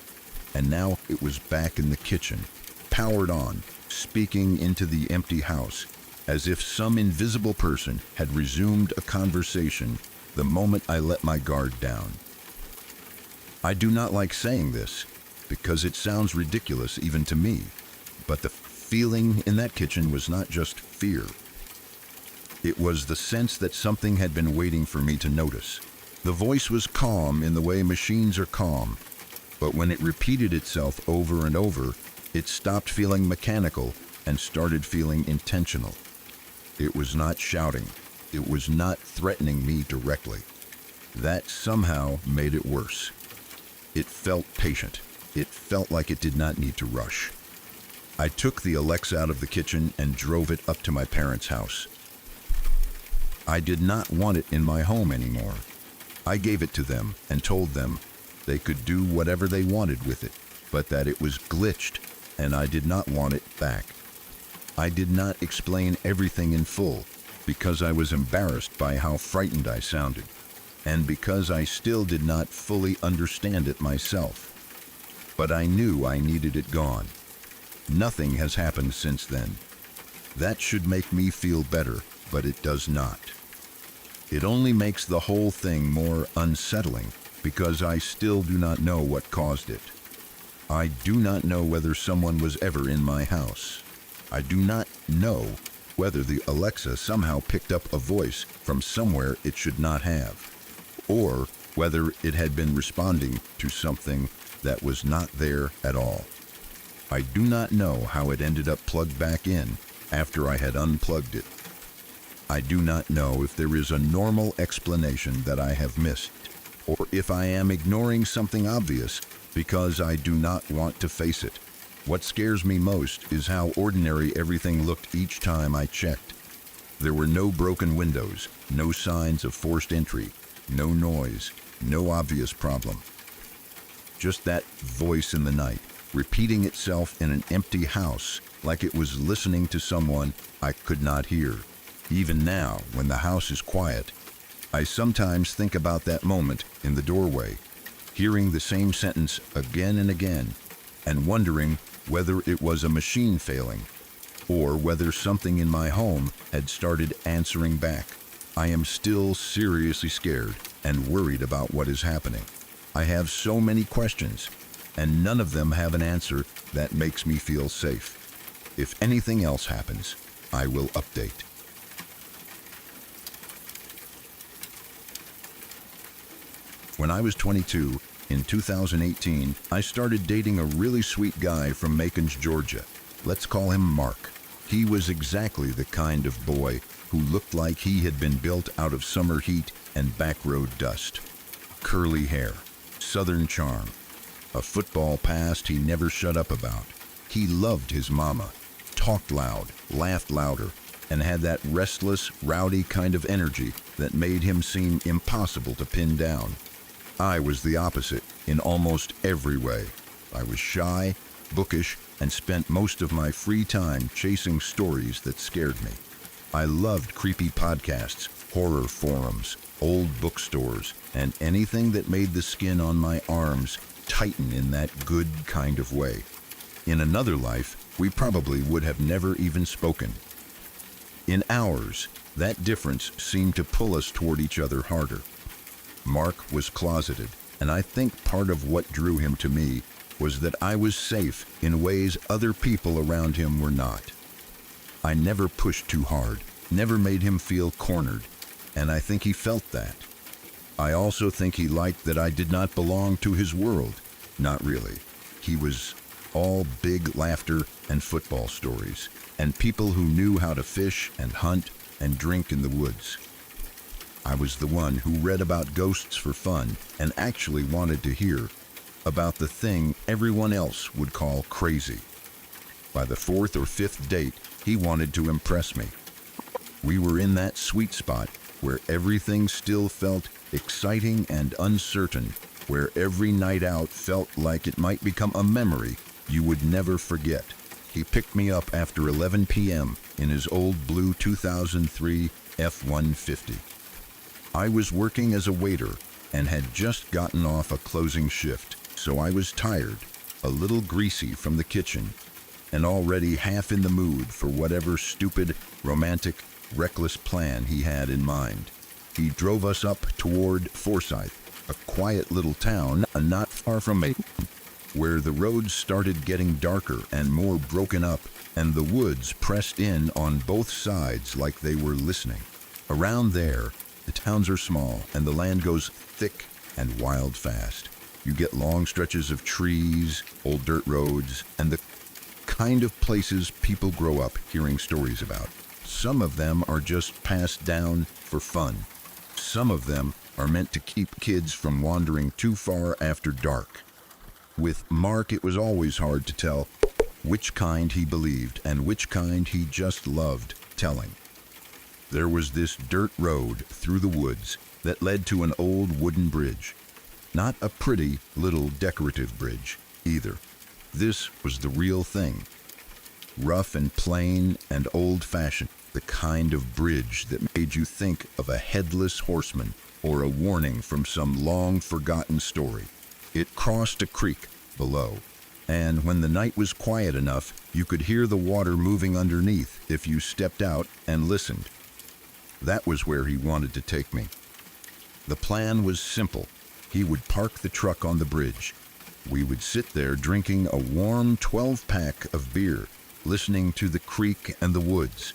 And now it was back in the kitchen, powered on, speaking into the empty house, as if some invisible person had resumed a conversation the moment I let my guard down. I do not like saying this, because it sounds ridiculous even to me, but the feeling in that kitchen was not just fear. It was the sense that something had been waiting for me to notice. The voice was calm in the way machines are calm, but when it repeated itself over and over, it stopped feeling mechanical and started feeling intentional. It was not shouting. It was not threatening me directly. That somehow made it worse. It felt patient. It felt like it did not need to rush. I took the Alexa out of the kitchen and drove it up to my parents' house. I did not want it in my home anymore. I gave it to them and told them they could do whatever they wanted with it. but that it was glitched and I did not want it back. I did not explain everything in full because I was embarrassed by how frightened I sounded, and because I still did not fully understand it myself. But I knew I needed it gone. Nothing has happened since then. That should make me feel better, but it does not. It only makes the whole thing more unsettling because I still do not know what caused it. I do not know whether someone was ever in my house. I do not know whether the Alexa somehow picked up a voice from somewhere it should not have, or whether it had been responding to something that was not there at all. I do not know how it ended up plugged back in after I had unplugged it. I do not know if there is a normal explanation that I have missed, or if I am ignoring something obvious because I do not want to face it. What scares me most is how ordinary everything looked each time I checked. There were no broken windows, no signs of forced entry, no noise, no obvious problem. Just that voice in the night, repeating itself in an empty house like it was listening to someone I could not hear. Even now, when the house is quiet, I sometimes think about that moment in the doorway, hearing the same sentence again and again, and wondering whether it was a machine failing, or whether something in my home had started answering back. I am still seriously scared and worried about what is happening. I have so many questions, and none of them have an answer that makes me feel safe. If anything else happens, I will update. When I was 22, in 2018, I started dating a really sweet guy from Macon, Georgia. Let's call him Mark. He was exactly the kind of boy who looked like he had been built out of summer heat and backroad dust. Curly hair, southern charm, a football past he never shut up about. He loved his mama, talked loud, laughed louder, and had that restless, rowdy kind of energy that made him seem impossible to pin down. I was the opposite in almost every way. I was shy, bookish, and spent most of my free time chasing stories that scared me. I loved creepy podcasts, horror forums, old bookstores, and anything that made the skin on my arms tighten in that good kind of way. In another life, we probably would have never even spoken. In ours, that difference seemed to pull us toward each other harder. Mark was closeted, and I think part of what drew him to me was that I was safe in ways other people around him were not. I never pushed too hard, never made him feel cornered, and I think he felt that. I also think he liked that I did not belong to his world. Not really. He was all big laughter and football stories, and people who knew how to fish and hunt and drink in the woods. I was the one who read about ghosts for fun and actually wanted to hear about the thing everyone else would call crazy. By the fourth or fifth date, he wanted to impress me. We were in that sweet spot where everything still felt exciting and uncertain, where every night out felt like it might become a memory you would never forget. He picked me up after 11 p.m. in his old blue 2003 F-150. I was working as a waiter and had just gotten off a closing shift, so I was tired, a little greasy from the kitchen, and already half in the mood for whatever stupid, romantic, reckless plan he had in mind. He drove us up toward Forsyth, a quiet little town not far from Macon, where the roads started getting darker and more broken up, and the woods pressed in on both sides like they were listening. Around there, the towns are small and the land goes thick and wild fast. You get long stretches of trees, old dirt roads, and the kind of places people grow up hearing stories about. Some of them are just passed down for fun. Some of them are meant to keep kids from wandering too far after dark. With Mark, it was always hard to tell which kind he believed and which kind he just loved telling. There was this dirt road through the woods that led to an old wooden bridge. Not a pretty little decorative bridge, either. This was the real thing. Rough and plain and old-fashioned, the kind of bridge that made you think of a headless horseman or a warning from some long-forgotten story. It crossed a creek below, and when the night was quiet enough, you could hear the water moving underneath if you stepped out and listened. That was where he wanted to take me. The plan was simple. He would park the truck on the bridge. We would sit there drinking a warm 12-pack of beer, listening to the creek and the woods,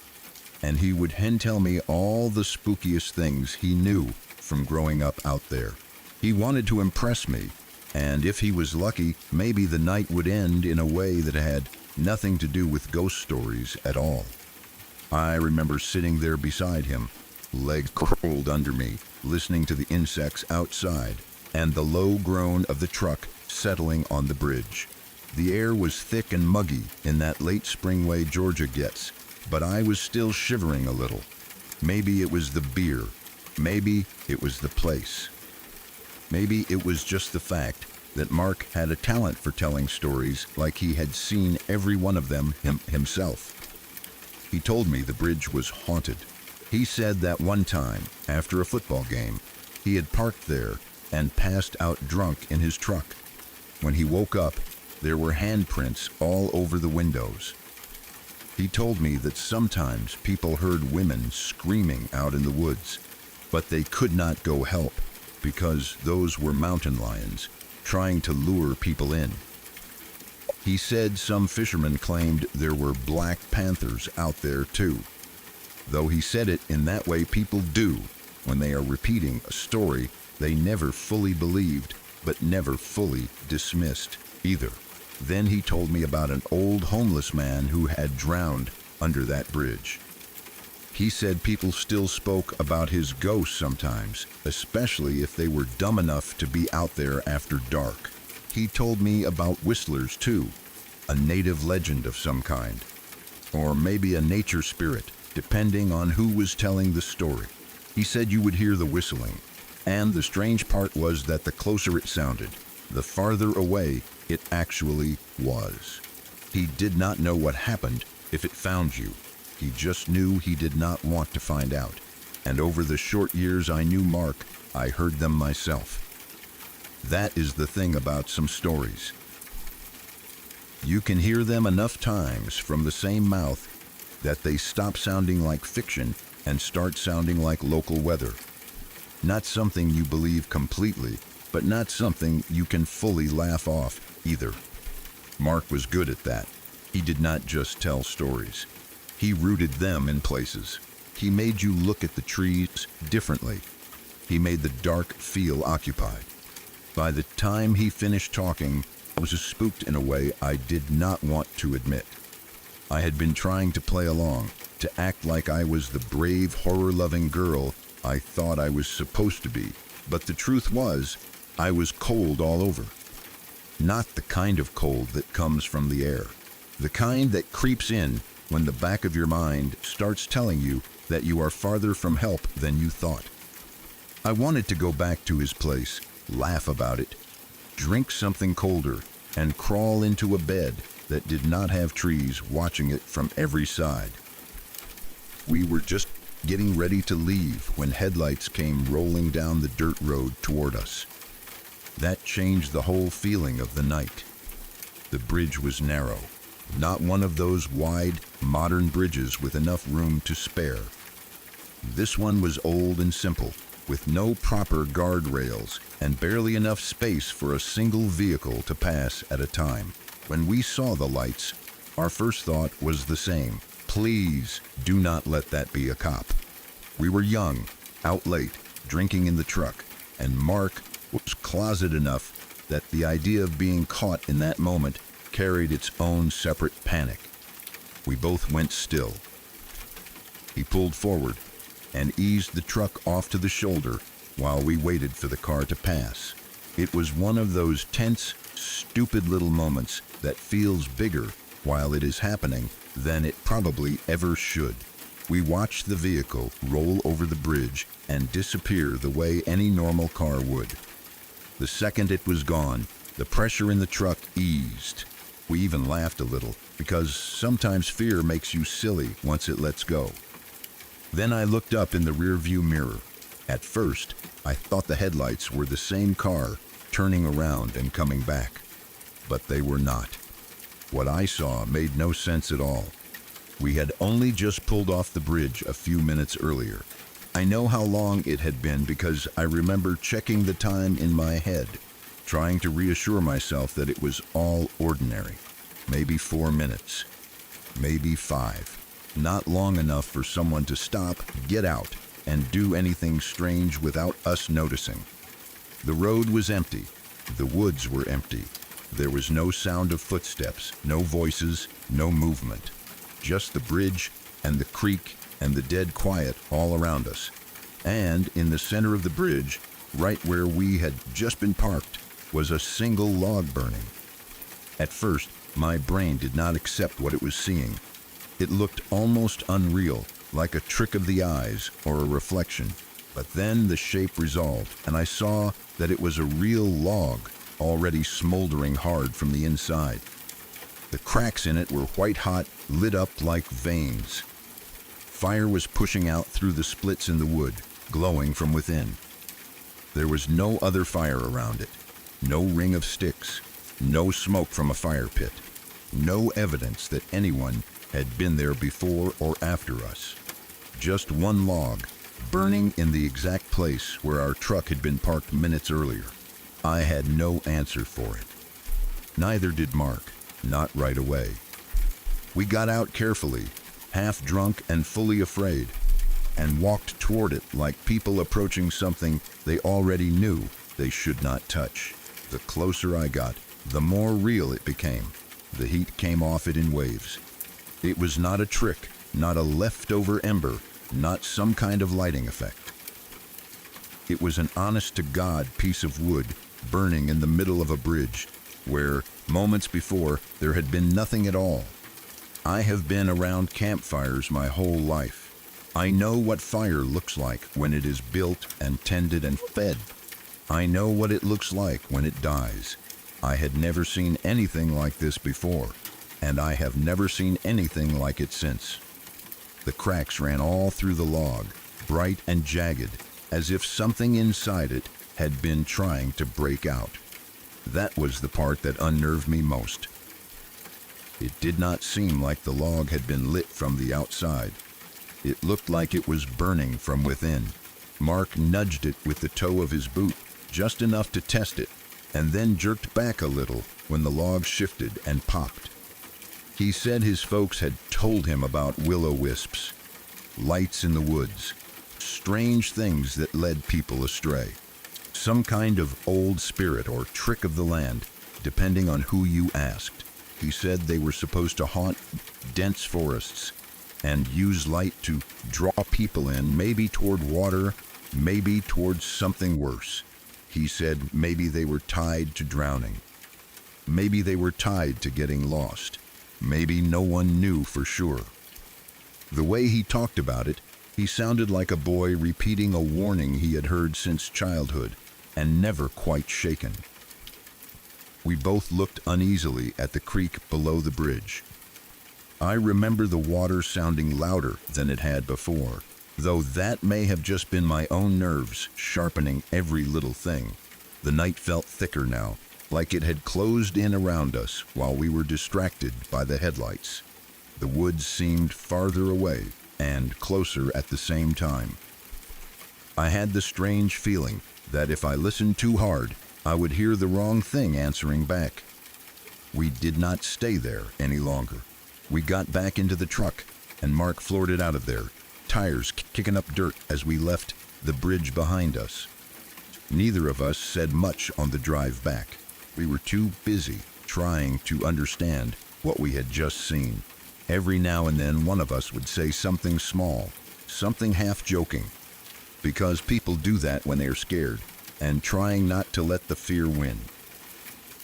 and he would tell me all the spookiest things he knew from growing up out there. He wanted to impress me, and if he was lucky, maybe the night would end in a way that had nothing to do with ghost stories at all. I remember sitting there beside him, legs curled under me, listening to the insects outside and the low groan of the truck settling on the bridge. The air was thick and muggy in that late spring way Georgia gets, but I was still shivering a little. Maybe it was the beer. Maybe it was the place. Maybe it was just the fact that Mark had a talent for telling stories like he had seen every one of them himself. He told me the bridge was haunted. He said that one time, after a football game, he had parked there and passed out drunk in his truck. When he woke up, there were handprints all over the windows. He told me that sometimes people heard women screaming out in the woods, but they could not go help because those were mountain lions trying to lure people in. He said some fishermen claimed there were black panthers out there too. Though he said it in that way people do when they are repeating a story they never fully believed but never fully dismissed either. Then he told me about an old homeless man who had drowned under that bridge. He said people still spoke about his ghost sometimes, especially if they were dumb enough to be out there after dark. He told me about whistlers too, a native legend of some kind, or maybe a nature spirit, depending on who was telling the story. He said you would hear the whistling, and the strange part was that the closer it sounded, the farther away it actually was. He did not know what happened if it found you. He just knew he did not want to find out. And over the short years I knew Mark, I heard them myself. That is the thing about some stories. You can hear them enough times from the same mouth that they stop sounding like fiction and start sounding like local weather. Not something you believe completely, but not something you can fully laugh off either. Mark was good at that. He did not just tell stories. He rooted them in places. He made you look at the trees differently. He made the dark feel occupied. By the time he finished talking, I was spooked in a way I did not want to admit. I had been trying to play along, to act like I was the brave, horror-loving girl I thought I was supposed to be, but the truth was, I was cold all over. Not the kind of cold that comes from the air. The kind that creeps in when the back of your mind starts telling you that you are farther from help than you thought. I wanted to go back to his place, laugh about it, drink something colder, and crawl into a bed that did not have trees watching it from every side. We were just getting ready to leave when headlights came rolling down the dirt road toward us. That changed the whole feeling of the night. The bridge was narrow, not one of those wide, modern bridges with enough room to spare. This one was old and simple, with no proper guardrails and barely enough space for a single vehicle to pass at a time. When we saw the lights, our first thought was the same. Please do not let that be a cop. We were young, out late, drinking in the truck, and Mark was closeted enough that the idea of being caught in that moment carried its own separate panic. We both went still. He pulled forward and eased the truck off to the shoulder while we waited for the car to pass. It was one of those tense, stupid little moments that feels bigger while it is happening than it probably ever should. We watched the vehicle roll over the bridge and disappear the way any normal car would. The second it was gone, the pressure in the truck eased. We even laughed a little, because sometimes fear makes you silly once it lets go. Then I looked up in the rearview mirror. At first, I thought the headlights were the same car turning around and coming back. But they were not. What I saw made no sense at all. We had only just pulled off the bridge a few minutes earlier. I know how long it had been because I remember checking the time in my head, trying to reassure myself that it was all ordinary. Maybe 4 minutes, maybe 5. Not long enough for someone to stop, get out, and do anything strange without us noticing. The road was empty. The woods were empty. There was no sound of footsteps, no voices, no movement. Just the bridge and the creek and the dead quiet all around us. And in the center of the bridge, right where we had just been parked, was a single log burning. At first, my brain did not accept what it was seeing. It looked almost unreal, like a trick of the eyes or a reflection. But then the shape resolved, and I saw that it was a real log, already smoldering hard from the inside. The cracks in it were white hot, lit up like veins. Fire was pushing out through the splits in the wood, glowing from within. There was no other fire around it, no ring of sticks, no smoke from a fire pit, no evidence that anyone had been there before or after us. Just one log, burning in the exact place where our truck had been parked minutes earlier. I had no answer for it. Neither did Mark, not right away. We got out carefully, half drunk and fully afraid, and walked toward it like people approaching something they already knew they should not touch. The closer I got, the more real it became. The heat came off it in waves. It was not a trick, not a leftover ember, not some kind of lighting effect. It was an honest-to-God piece of wood burning in the middle of a bridge where, moments before, there had been nothing at all. I have been around campfires my whole life. I know what fire looks like when it is built and tended and fed. I know what it looks like when it dies. I had never seen anything like this before, and I have never seen anything like it since. The cracks ran all through the log, bright and jagged, as if something inside it had been trying to break out. That was the part that unnerved me most. It did not seem like the log had been lit from the outside. It looked like it was burning from within. Mark nudged it with the toe of his boot, just enough to test it, and then jerked back a little when the log shifted and popped. He said his folks had told him about will-o-wisps, lights in the woods, strange things that led people astray. Some kind of old spirit or trick of the land, depending on who you asked. He said they were supposed to haunt dense forests and use light to draw people in, maybe toward water, maybe towards something worse. He said maybe they were tied to drowning. Maybe they were tied to getting lost. Maybe no one knew for sure. The way he talked about it, he sounded like a boy repeating a warning he had heard since childhood and never quite shaken. We both looked uneasily at the creek below the bridge. I remember the water sounding louder than it had before, though that may have just been my own nerves sharpening every little thing. The night felt thicker now, like it had closed in around us while we were distracted by the headlights. The woods seemed farther away and closer at the same time. I had the strange feeling that if I listened too hard, I would hear the wrong thing answering back. We did not stay there any longer. We got back into the truck, and Mark floored it out of there, tires kicking up dirt as we left the bridge behind us. Neither of us said much on the drive back. We were too busy trying to understand what we had just seen. Every now and then one of us would say something small, something half joking, because people do that when they're scared, and trying not to let the fear win.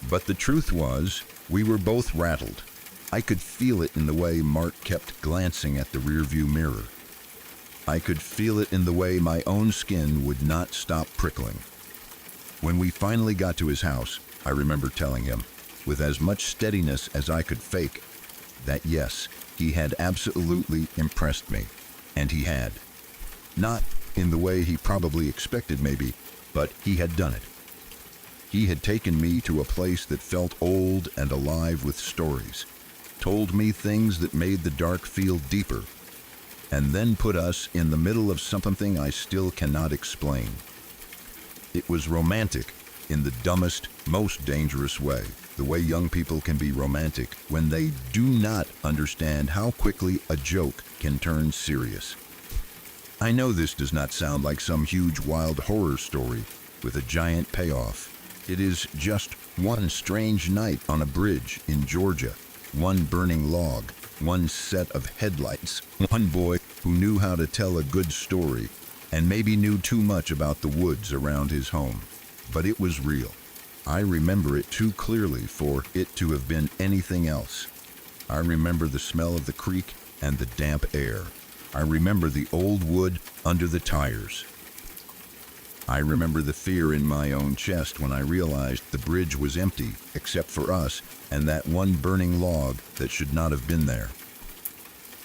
But the truth was, we were both rattled. I could feel it in the way Mark kept glancing at the rearview mirror. I could feel it in the way my own skin would not stop prickling. When we finally got to his house, I remember telling him, with as much steadiness as I could fake, that yes, he had absolutely impressed me. And he had. Not in the way he probably expected maybe, but he had done it. He had taken me to a place that felt old and alive with stories, told me things that made the dark feel deeper, and then put us in the middle of something I still cannot explain. It was romantic in the dumbest, most dangerous way, the way young people can be romantic when they do not understand how quickly a joke can turn serious. I know this does not sound like some huge wild horror story with a giant payoff. It is just one strange night on a bridge in Georgia, one burning log, one set of headlights, one boy who knew how to tell a good story and maybe knew too much about the woods around his home. But it was real. I remember it too clearly for it to have been anything else. I remember the smell of the creek and the damp air. I remember the old wood under the tires. I remember the fear in my own chest when I realized the bridge was empty except for us and that one burning log that should not have been there.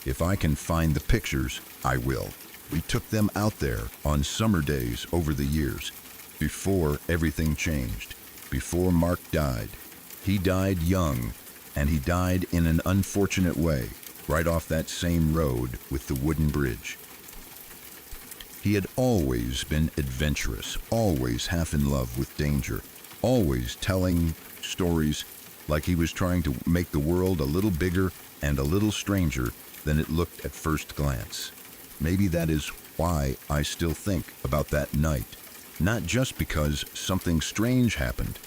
If I can find the pictures, I will. We took them out there on summer days over the years, before everything changed, before Mark died. He died young, and he died in an unfortunate way, right off that same road with the wooden bridge. He had always been adventurous, always half in love with danger, always telling stories like he was trying to make the world a little bigger and a little stranger than it looked at first glance. Maybe that is why I still think about that night, not just because something strange happened,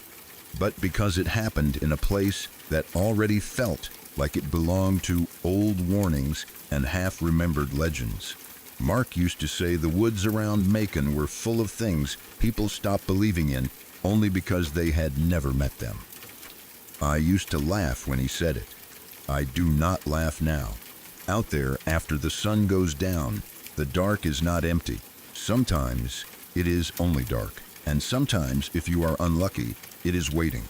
but because it happened in a place that already felt like it belonged to old warnings and half-remembered legends. Mark used to say the woods around Macon were full of things people stopped believing in only because they had never met them. I used to laugh when he said it. I do not laugh now. Out there, after the sun goes down, the dark is not empty. Sometimes it is only dark, and sometimes, if you are unlucky, it is waiting.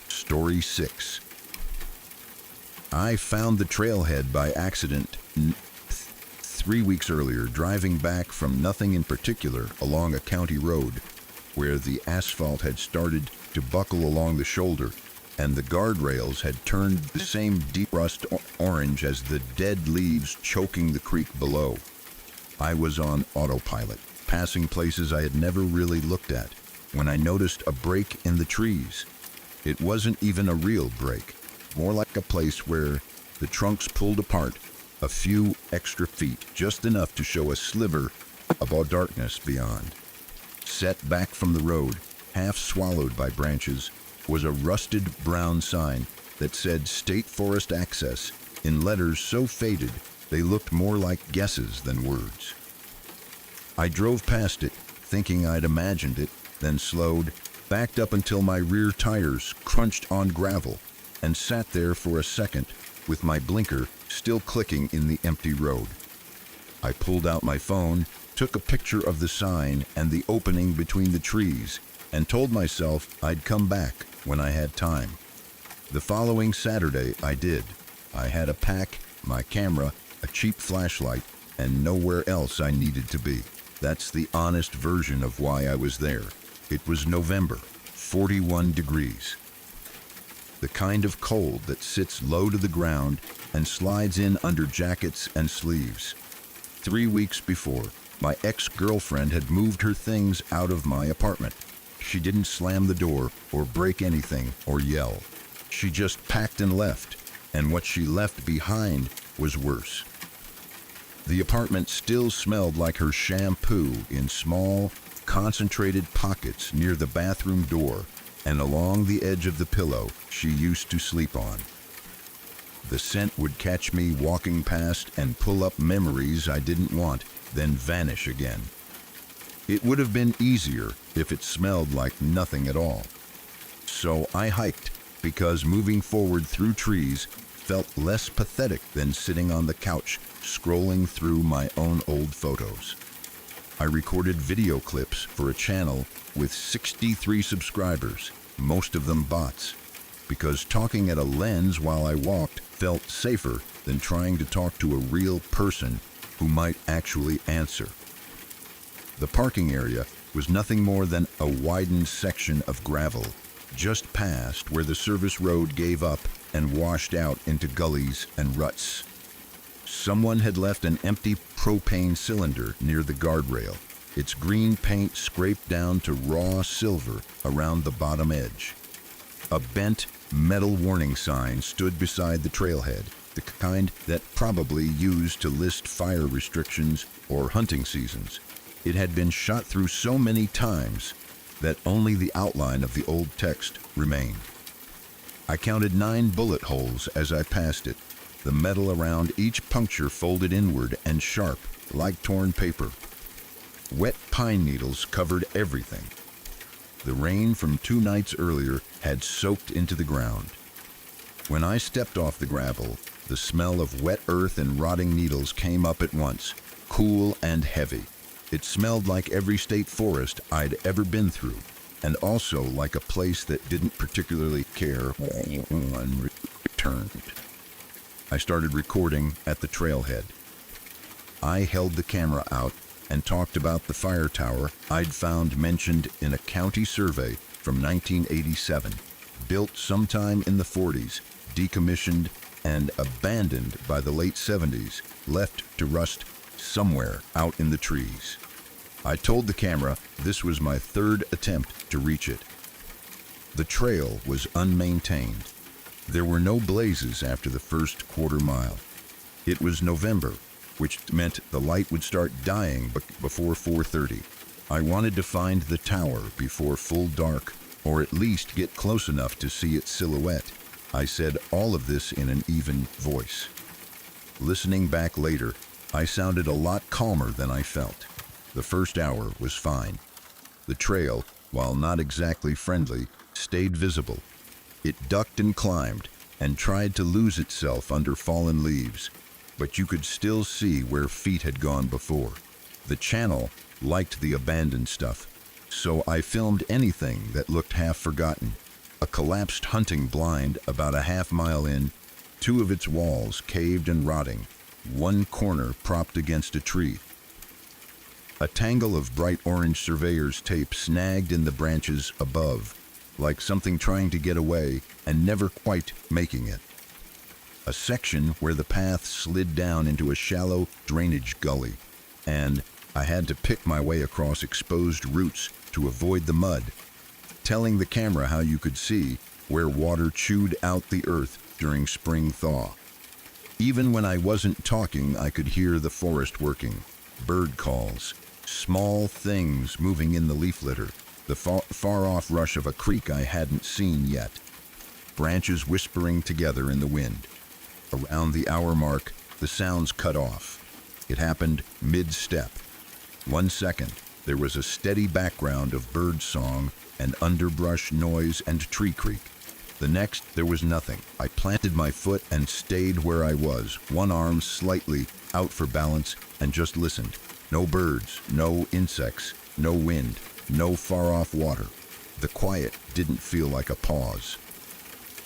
Story 6. I found the trailhead by accident 3 weeks earlier, driving back from nothing in particular along a county road where the asphalt had started to buckle along the shoulder and the guardrails had turned the same deep rust orange as the dead leaves choking the creek below. I was on autopilot, passing places I had never really looked at, when I noticed a break in the trees. It wasn't even a real break, more like a place where the trunks pulled apart a few extra feet, just enough to show a sliver of darkness beyond. Set back from the road, half swallowed by branches, was a rusted brown sign that said State Forest Access in letters so faded they looked more like guesses than words. I drove past it, thinking I'd imagined it, then slowed, backed up until my rear tires crunched on gravel, and sat there for a second with my blinker still clicking in the empty road. I pulled out my phone, took a picture of the sign and the opening between the trees, and told myself I'd come back when I had time. The following Saturday I did. I had a pack, my camera, a cheap flashlight, and nowhere else I needed to be. That's the honest version of why I was there. It was November, 41 degrees. The kind of cold that sits low to the ground and slides in under jackets and sleeves. 3 weeks before, my ex-girlfriend had moved her things out of my apartment. She didn't slam the door or break anything or yell. She just packed and left, and what she left behind was worse. The apartment still smelled like her shampoo in small, concentrated pockets near the bathroom door and along the edge of the pillow she used to sleep on. The scent would catch me walking past and pull up memories I didn't want, then vanish again. It would have been easier if it smelled like nothing at all. So I hiked, because moving forward through trees felt less pathetic than sitting on the couch scrolling through my own old photos. I recorded video clips for a channel with 63 subscribers, most of them bots, because talking at a lens while I walked felt safer than trying to talk to a real person who might actually answer. The parking area was nothing more than a widened section of gravel, just past where the service road gave up and washed out into gullies and ruts. Someone had left an empty propane cylinder near the guardrail, its green paint scraped down to raw silver around the bottom edge. A bent metal warning sign stood beside the trailhead, the kind that probably used to list fire restrictions or hunting seasons. It had been shot through so many times that only the outline of the old text remained. I counted 9 bullet holes as I passed it, the metal around each puncture folded inward and sharp, like torn paper. Wet pine needles covered everything. The rain from 2 nights earlier had soaked into the ground. When I stepped off the gravel, the smell of wet earth and rotting needles came up at once, cool and heavy. It smelled like every state forest I'd ever been through, and also like a place that didn't particularly care when anyone returned. I started recording at the trailhead. I held the camera out and talked about the fire tower I'd found mentioned in a county survey from 1987, built sometime in the 40s, decommissioned and abandoned by the late 70s, left to rust somewhere out in the trees. I told the camera this was my 3rd attempt to reach it. The trail was unmaintained. There were no blazes after the first quarter mile. It was November, which meant the light would start dying before 4:30. I wanted to find the tower before full dark, or at least get close enough to see its silhouette. I said all of this in an even voice. Listening back later, I sounded a lot calmer than I felt. The first hour was fine. The trail, while not exactly friendly, stayed visible. It ducked and climbed and tried to lose itself under fallen leaves, but you could still see where feet had gone before. The channel liked the abandoned stuff, so I filmed anything that looked half forgotten. A collapsed hunting blind about a half-mile in, 2 of its walls caved and rotting, one corner propped against a tree. A tangle of bright orange surveyor's tape snagged in the branches above, like something trying to get away and never quite making it. A section where the path slid down into a shallow drainage gully, and I had to pick my way across exposed roots to avoid the mud, telling the camera how you could see where water chewed out the earth during spring thaw. Even when I wasn't talking, I could hear the forest working, bird calls, small things moving in the leaf litter, the far-off rush of a creek I hadn't seen yet, branches whispering together in the wind. Around the hour mark, the sounds cut off. It happened mid-step. 1 second, there was a steady background of bird song and underbrush noise and tree creak. The next, there was nothing. I planted my foot and stayed where I was, one arm slightly out for balance, and just listened. No birds, no insects, no wind, no far-off water. The quiet didn't feel like a pause.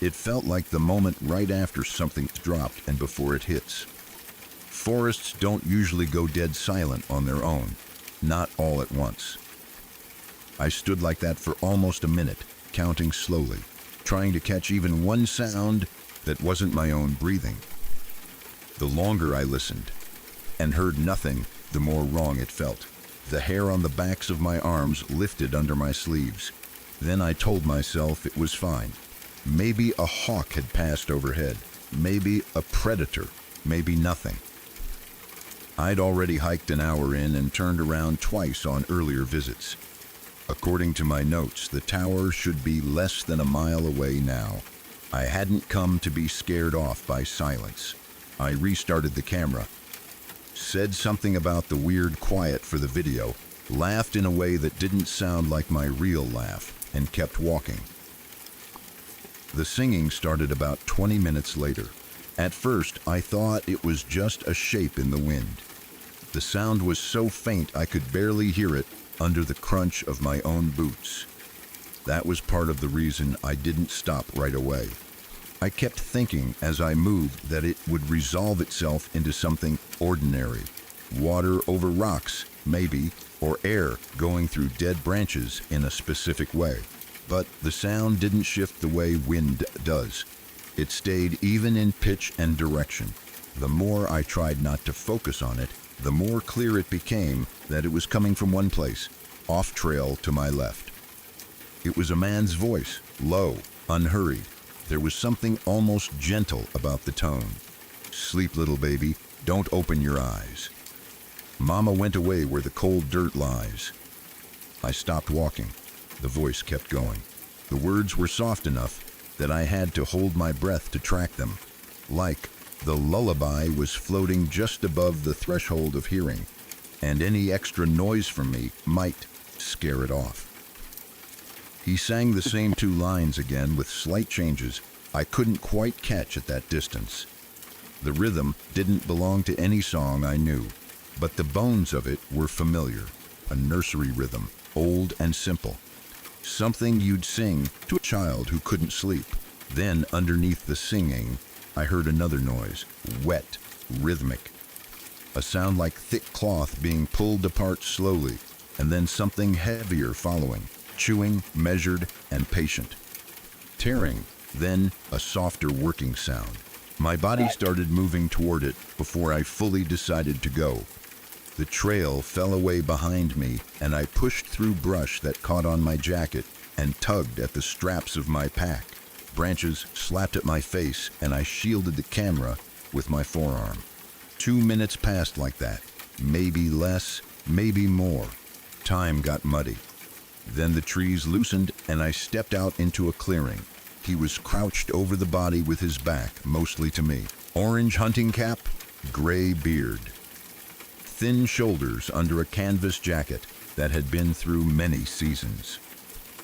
It felt like the moment right after something's dropped and before it hits. Forests don't usually go dead silent on their own, not all at once. I stood like that for almost a minute, counting slowly, trying to catch even one sound that wasn't my own breathing. The longer I listened and heard nothing, the more wrong it felt. The hair on the backs of my arms lifted under my sleeves. Then I told myself it was fine. Maybe a hawk had passed overhead. Maybe a predator. Maybe nothing. I'd already hiked an hour in and turned around twice on earlier visits. According to my notes, the tower should be less than a mile away now. I hadn't come to be scared off by silence. I restarted the camera, said something about the weird quiet for the video, laughed in a way that didn't sound like my real laugh, and kept walking. The singing started about 20 minutes later. At first, I thought it was just a shape in the wind. The sound was so faint I could barely hear it under the crunch of my own boots. That was part of the reason I didn't stop right away. I kept thinking as I moved that it would resolve itself into something ordinary. Water over rocks, maybe, or air going through dead branches in a specific way. But the sound didn't shift the way wind does. It stayed even in pitch and direction. The more I tried not to focus on it, the more clear it became that it was coming from one place, off trail to my left. It was a man's voice, low, unhurried. There was something almost gentle about the tone. "Sleep, little baby, don't open your eyes. Mama went away where the cold dirt lies." I stopped walking. The voice kept going. The words were soft enough that I had to hold my breath to track them. Like the lullaby was floating just above the threshold of hearing, and any extra noise from me might scare it off. He sang the same two lines again with slight changes I couldn't quite catch at that distance. The rhythm didn't belong to any song I knew, but the bones of it were familiar. A nursery rhythm, old and simple. Something you'd sing to a child who couldn't sleep. Then, underneath the singing, I heard another noise, wet, rhythmic. A sound like thick cloth being pulled apart slowly, and then something heavier following, chewing, measured, and patient. Tearing, then a softer working sound. My body started moving toward it before I fully decided to go. The trail fell away behind me, and I pushed through brush that caught on my jacket and tugged at the straps of my pack. Branches slapped at my face, and I shielded the camera with my forearm. 2 minutes passed like that. Maybe less, maybe more. Time got muddy. Then the trees loosened, and I stepped out into a clearing. He was crouched over the body with his back, mostly to me. Orange hunting cap, gray beard. Thin shoulders under a canvas jacket that had been through many seasons.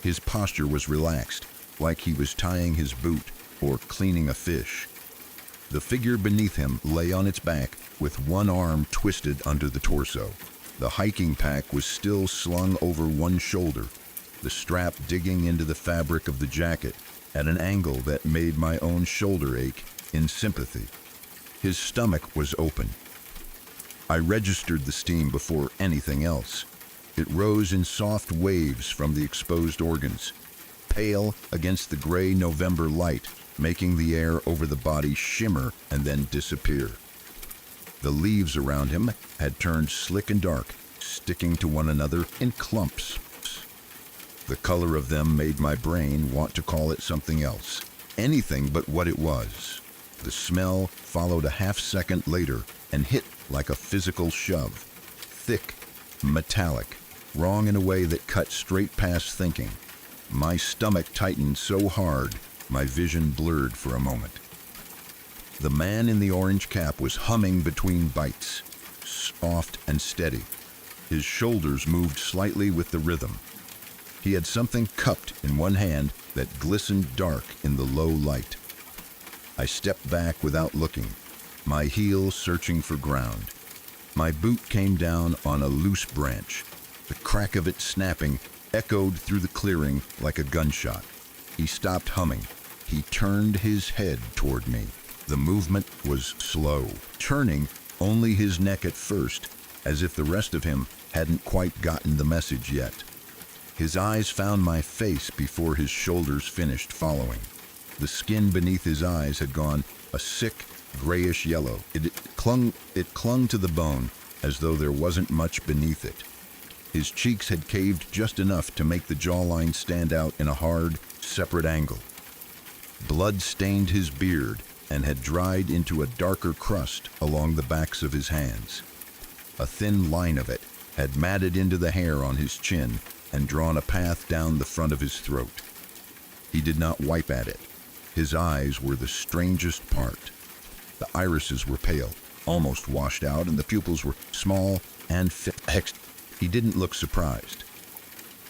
His posture was relaxed, like he was tying his boot or cleaning a fish. The figure beneath him lay on its back with one arm twisted under the torso. The hiking pack was still slung over one shoulder, the strap digging into the fabric of the jacket at an angle that made my own shoulder ache in sympathy. His stomach was open. I registered the steam before anything else. It rose in soft waves from the exposed organs, pale against the gray November light, making the air over the body shimmer and then disappear. The leaves around him had turned slick and dark, sticking to one another in clumps. The color of them made my brain want to call it something else, anything but what it was. The smell followed a half second later and hit like a physical shove. Thick, metallic, wrong in a way that cut straight past thinking. My stomach tightened so hard, my vision blurred for a moment. The man in the orange cap was humming between bites, soft and steady. His shoulders moved slightly with the rhythm. He had something cupped in one hand that glistened dark in the low light. I stepped back without looking, my heel searching for ground. My boot came down on a loose branch. The crack of it snapping echoed through the clearing like a gunshot. He stopped humming. He turned his head toward me. The movement was slow, turning only his neck at first, as if the rest of him hadn't quite gotten the message yet. His eyes found my face before his shoulders finished following. The skin beneath his eyes had gone a sick, grayish yellow. It clung to the bone as though there wasn't much beneath it. His cheeks had caved just enough to make the jawline stand out in a hard, separate angle. Blood stained his beard and had dried into a darker crust along the backs of his hands. A thin line of it had matted into the hair on his chin and drawn a path down the front of his throat. He did not wipe at it. His eyes were the strangest part. The irises were pale, almost washed out, and the pupils were small and fixed. He didn't look surprised.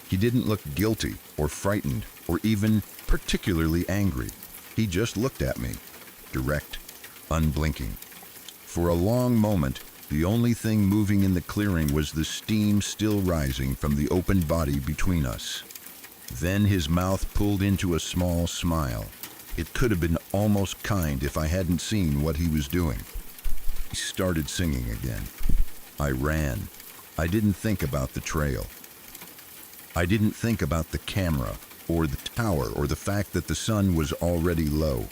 He didn't look guilty or frightened or even particularly angry. He just looked at me, direct, unblinking. For a long moment, The only thing moving in the clearing was the steam still rising from the open body between us. Then his mouth pulled into a small smile. It could have been almost kind if I hadn't seen what he was doing. He started singing again. I ran. I didn't think about the trail. I didn't think about the camera, or the tower, or the fact that the sun was already low.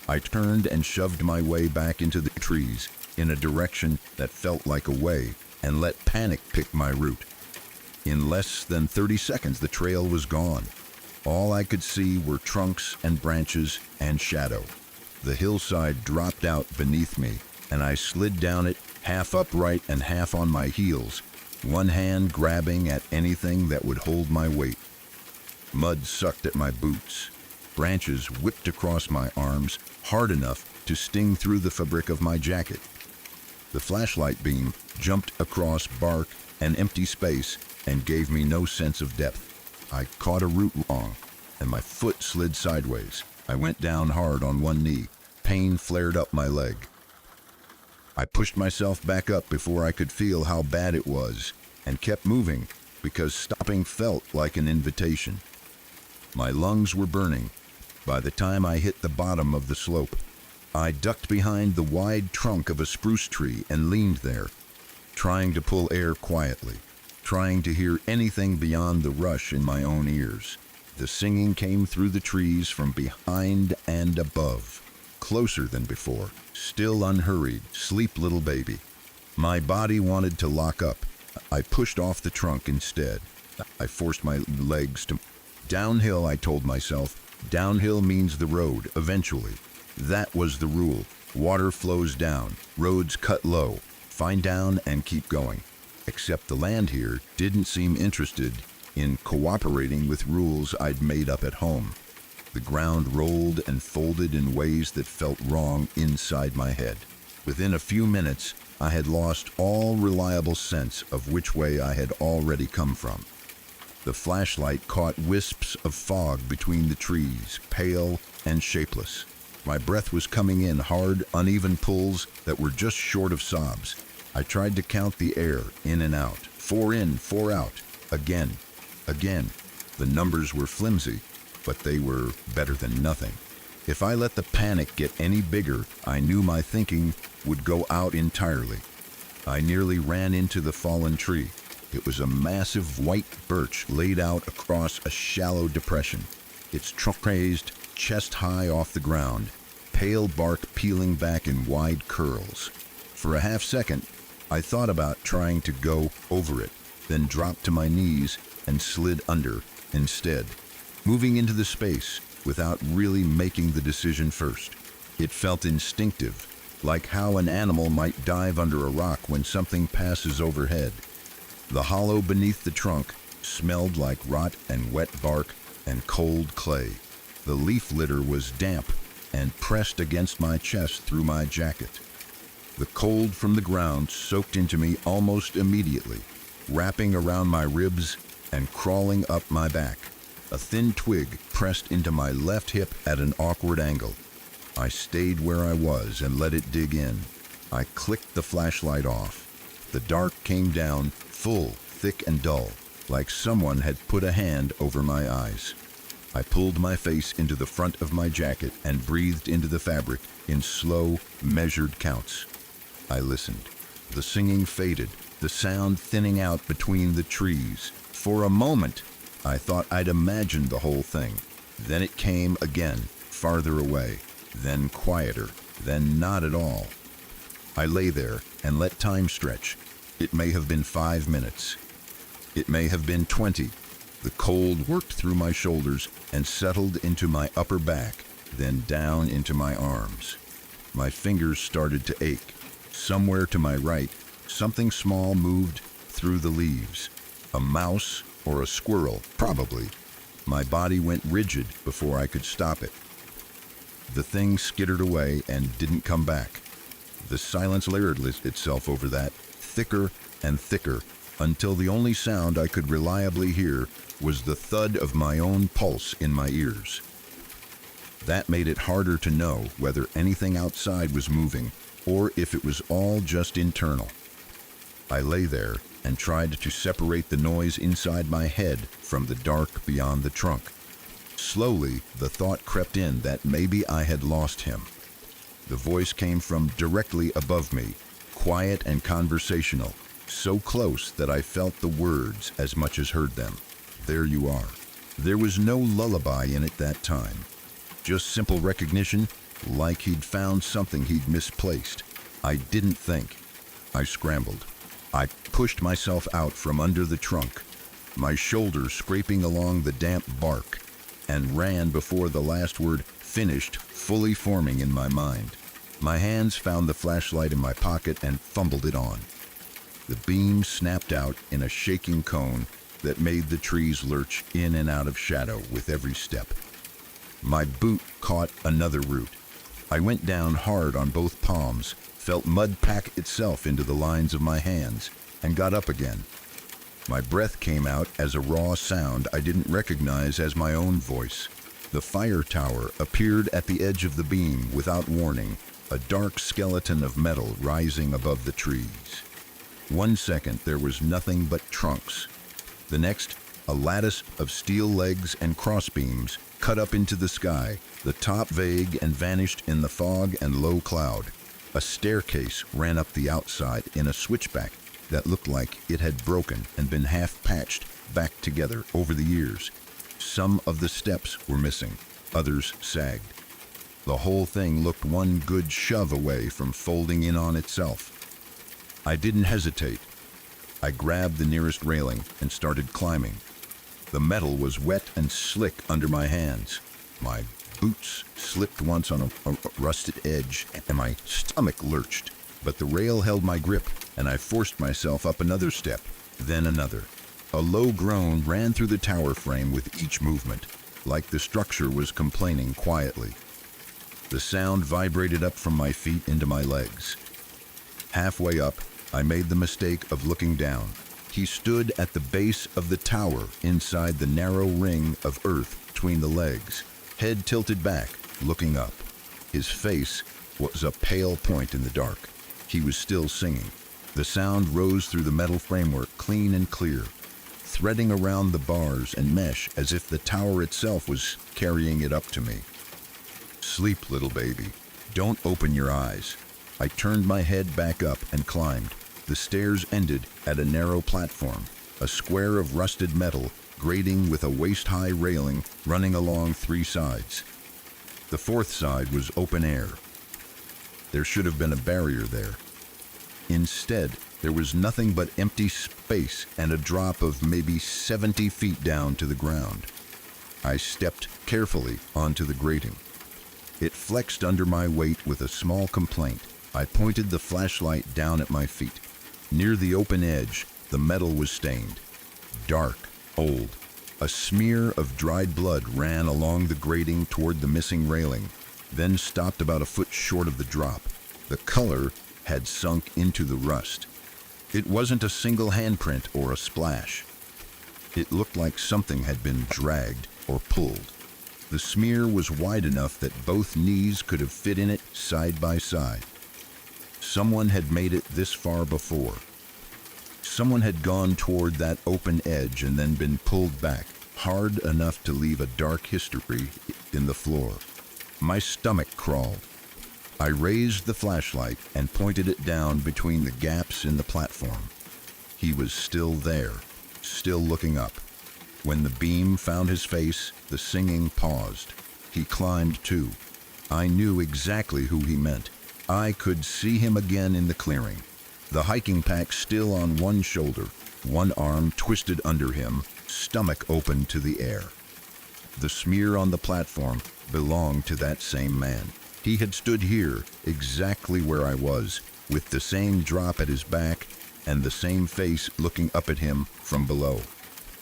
I turned and shoved my way back into the trees, in a direction that felt like a way, and let panic pick my route. In less than 30 seconds, the trail was gone. All I could see were trunks and branches and shadow. The hillside dropped out beneath me, and I slid down it, half upright and half on my heels, one hand grabbing at anything that would hold my weight. Mud sucked at my boots. Branches whipped across my arms, hard enough to sting through the fabric of my jacket. The flashlight beam jumped across bark and empty space and gave me no sense of depth. I caught a root wrong, and my foot slid sideways. I went down hard on one knee. Pain flared up my leg. I pushed myself back up before I could feel how bad it was, and kept moving because stopping felt like an invitation. My lungs were burning. By the time I hit the bottom of the slope, I ducked behind the wide trunk of a spruce tree and leaned there, trying to pull air quietly, trying to hear anything beyond the rush in my own ears. The singing came through the trees from behind and above, closer than before, still unhurried. Sleep, little baby. My body wanted to lock up. I pushed off the trunk instead. I forced my legs to... Downhill, I told myself. Downhill means the road, eventually. That was the rule. Water flows down, roads cut low. Find down and keep going. Except the land here didn't seem interested in cooperating with rules I'd made up at home. The ground rolled and folded in ways that felt wrong inside my head. Within a few minutes, I had lost all reliable sense of which way I had already come from. The flashlight caught wisps of fog between the trees, pale and shapeless. My breath was coming in hard, uneven pulls that were just short of sobs. I tried to count the air, in and out. 4 in, 4 out. Again. The numbers were flimsy, but they were better than nothing. If I let the panic get any bigger, I knew my thinking would go out entirely. I nearly ran into the fallen tree. It was a massive white birch laid out across a shallow depression, its trunk raised chest high off the ground, pale bark peeling back in wide curls. For a half second, I thought about trying to go over it, then dropped to my knees and slid under instead, moving into the space without really making the decision first. It felt instinctive, like how an animal might dive under a rock when something passes overhead. The hollow beneath the trunk smelled like rot and wet bark and cold clay. The leaf litter was damp and pressed against my chest through my jacket. The cold from the ground soaked into me almost immediately, wrapping around my ribs and crawling up my back. A thin twig pressed into my left hip at an awkward angle. I stayed where I was and let it dig in. I clicked the flashlight off. The dark came down, full, thick and dull, like someone had put a hand over my eyes. I pulled my face into the front of my jacket and breathed into the fabric in slow, measured counts. I listened. The singing faded, the sound thinning out between the trees. For a moment, I thought I'd imagined the whole thing. Then it came again, farther away, then quieter, then not at all. I lay there and let time stretch. It may have been 5 minutes. It may have been 20. The cold worked through my shoulders and settled into my upper back, then down into my arms. My fingers started to ache. Somewhere to my right, something small moved through the leaves. A mouse or a squirrel, probably. My body went rigid before I could stop it. The thing skittered away and didn't come back. The silence layered itself over that, thicker and thicker, until the only sound I could reliably hear was the thud of my own pulse in my ears. That made it harder to know whether anything outside was moving or if it was all just internal. I lay there and tried to separate the noise inside my head from the dark beyond the trunk. Slowly, the thought crept in that maybe I had lost him. The voice came from directly above me, quiet and conversational, so close that I felt the words as much as heard them. There you are. There was no lullaby in it that time. Just simple recognition, like he'd found something he'd misplaced. I didn't think. I scrambled. I pushed myself out from under the trunk, my shoulders scraping along the damp bark, and ran before the last word finished fully forming in my mind. My hands found the flashlight in my pocket and fumbled it on. The beam snapped out in a shaking cone that made the trees lurch in and out of shadow with every step. My boot caught another root. I went down hard on both palms, felt mud pack itself into the lines of my hands, and got up again. My breath came out as a raw sound I didn't recognize as my own voice. The fire tower appeared at the edge of the beam without warning, a dark skeleton of metal rising above the trees. 1 second there was nothing but trunks. The next, a lattice of steel legs and crossbeams cut up into the sky, the top vague and vanished in the fog and low cloud. A staircase ran up the outside in a switchback that looked like it had broken and been half patched back together over the years. Some of the steps were missing, others sagged. The whole thing looked one good shove away from folding in on itself. I didn't hesitate. I grabbed the nearest railing and started climbing. The metal was wet and slick under my hands. My boots slipped once on a rusted edge, and my stomach lurched. But the rail held my grip, and I forced myself up another step, then another. A low groan ran through the tower frame with each movement, like the structure was complaining quietly. The sound vibrated up from my feet into my legs. Halfway up, I made the mistake of looking down. He stood at the base of the tower inside the narrow ring of earth between the legs, head tilted back, looking up. His face was a pale point in the dark. He was still singing. The sound rose through the metal framework, clean and clear, threading around the bars and mesh as if the tower itself was carrying it up to me. Sleep, little baby. Don't open your eyes. I turned my head back up and climbed. The stairs ended at a narrow platform, a square of rusted metal, grating with a waist-high railing running along 3 sides. The 4th side was open air. There should have been a barrier there. Instead, there was nothing but empty space and a drop of maybe 70 feet down to the ground. I stepped carefully onto the grating. It flexed under my weight with a small complaint. I pointed the flashlight down at my feet. Near the open edge, the metal was stained. Dark, old. A smear of dried blood ran along the grating toward the missing railing, then stopped about a foot short of the drop. The color had sunk into the rust. It wasn't a single handprint or a splash. It looked like something had been dragged or pulled. The smear was wide enough that both knees could have fit in it side by side. Someone had made it this far before. Someone had gone toward that open edge and then been pulled back, hard enough to leave a dark history in the floor. My stomach crawled. I raised the flashlight and pointed it down between the gaps in the platform. He was still there, still looking up. When the beam found his face, the singing paused. He climbed too. I knew exactly who he meant. I could see him again in the clearing. The hiking pack still on one shoulder, one arm twisted under him, stomach open to the air. The smear on the platform belonged to that same man. He had stood here, exactly where I was, with the same drop at his back and the same face looking up at him from below.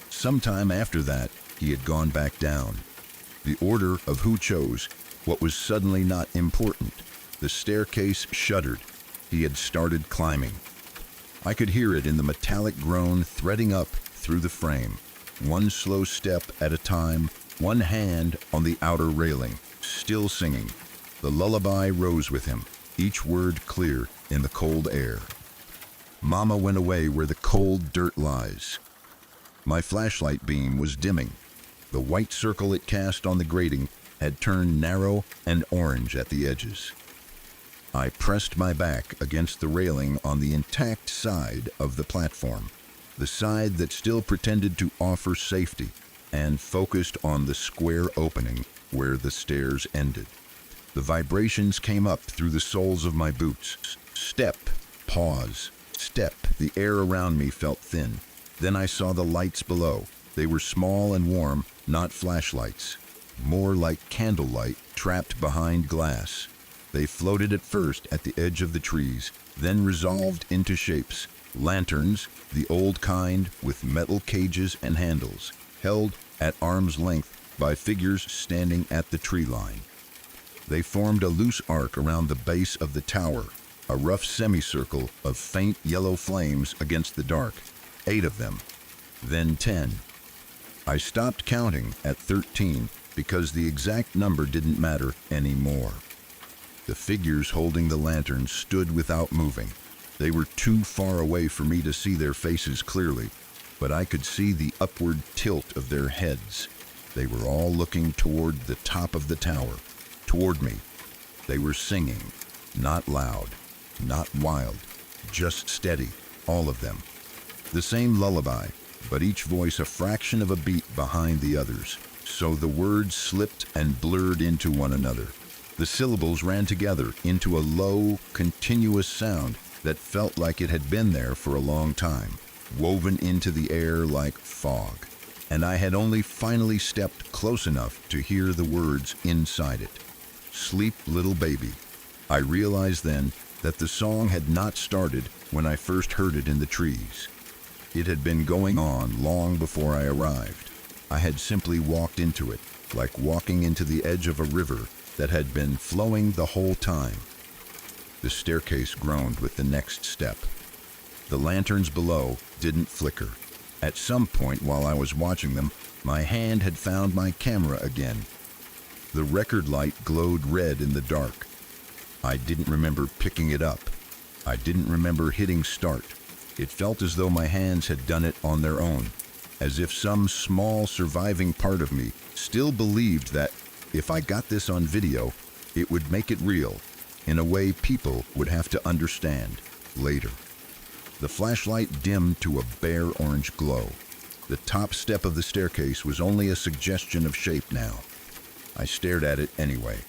Sometime after that, he had gone back down. The order of who chose what was suddenly not important. The staircase shuddered. He had started climbing. I could hear it in the metallic groan threading up through the frame. One slow step at a time, one hand on the outer railing, still singing. The lullaby rose with him, each word clear in the cold air. Mama went away where the cold dirt lies. My flashlight beam was dimming. The white circle it cast on the grating had turned narrow and orange at the edges. I pressed my back against the railing on the intact side of the platform, the side that still pretended to offer safety, and focused on the square opening where the stairs ended. The vibrations came up through the soles of my boots. Step, pause, step. The air around me felt thin. Then I saw the lights below. They were small and warm, not flashlights. More like candlelight trapped behind glass. They floated at first at the edge of the trees, then resolved into shapes. Lanterns, the old kind with metal cages and handles, held at arm's length by figures standing at the tree line. They formed a loose arc around the base of the tower, a rough semicircle of faint yellow flames against the dark. 8 of them, then 10. I stopped counting at 13 because the exact number didn't matter anymore. The figures holding the lanterns stood without moving. They were too far away for me to see their faces clearly, but I could see the upward tilt of their heads. They were all looking toward the top of the tower, toward me. They were singing, not loud, not wild, just steady, all of them. The same lullaby, but each voice a fraction of a beat behind the others, so the words slipped and blurred into one another. The syllables ran together into a low, continuous sound that felt like it had been there for a long time, woven into the air like fog. And I had only finally stepped close enough to hear the words inside it. Sleep, little baby. I realized then that the song had not started when I first heard it in the trees. It had been going on long before I arrived. I had simply walked into it, like walking into the edge of a river that had been flowing the whole time. The staircase groaned with the next step. The lanterns below didn't flicker. At some point while I was watching them, my hand had found my camera again. The record light glowed red in the dark. I didn't remember picking it up. I didn't remember hitting start. It felt as though my hands had done it on their own, as if some small surviving part of me still believed that if I got this on video, it would make it real, in a way people would have to understand later. The flashlight dimmed to a bare orange glow. The top step of the staircase was only a suggestion of shape now. I stared at it anyway.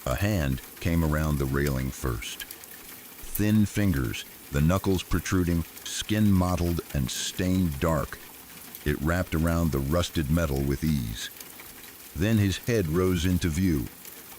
A hand came around the railing first. Thin fingers, the knuckles protruding, skin mottled and stained dark. It wrapped around the rusted metal with ease. Then his head rose into view,